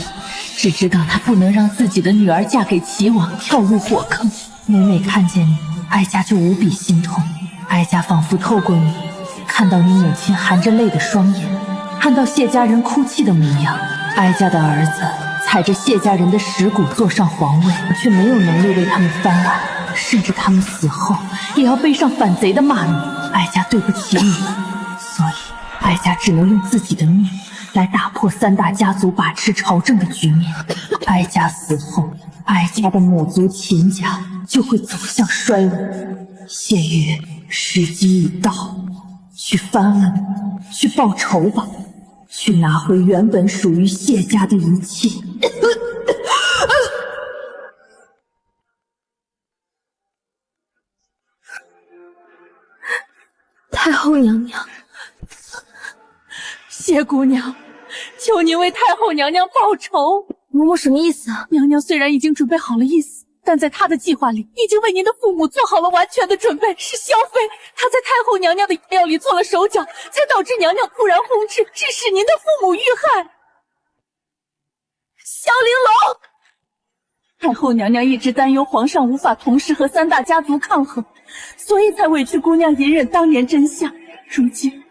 只知道她不能让自己的女儿嫁给齐王，跳入火坑。每每看见你，哀家就无比心痛。哀家仿佛透过你，看到你母亲含着泪的双眼，看到谢家人哭泣的模样。哀家的儿子踩着谢家人的尸骨坐上皇位，却没有能力为他们翻案，甚至他们死后也要背上反贼的骂名。哀家对不起你，所以哀家只能用自己的命来打破三大家族把持朝政的局面。哀家死后，哀家的母族秦家就会走向衰亡。谢玉，时机已到，去翻案，去报仇吧，去拿回原本属于谢家的一切。太后娘娘，谢姑娘，求您为太后娘娘报仇。嬷嬷什么意思啊？娘娘虽然已经准备好了一死，但在她的计划里，已经为您的父母做好了完全的准备。是萧妃，她在太后娘娘的药里做了手脚，才导致娘娘突然轰斥，致使您的父母遇害。萧玲珑，太后娘娘一直担忧皇上无法同时和三大家族抗衡，所以才委屈姑娘隐忍当年真相。如今，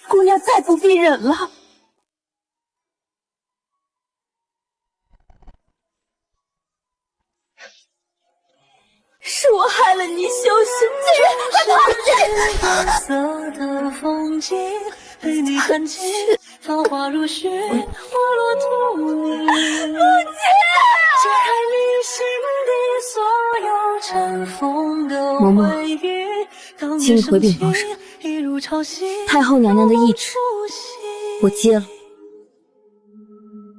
姑娘再不必忍了。是我害了你，萧氏。自然，快跑！的风景被你看尽，繁华如雪，我落土里。解开你心底所有尘封的回忆。请你回禀皇上，太后娘娘的懿旨，我接了。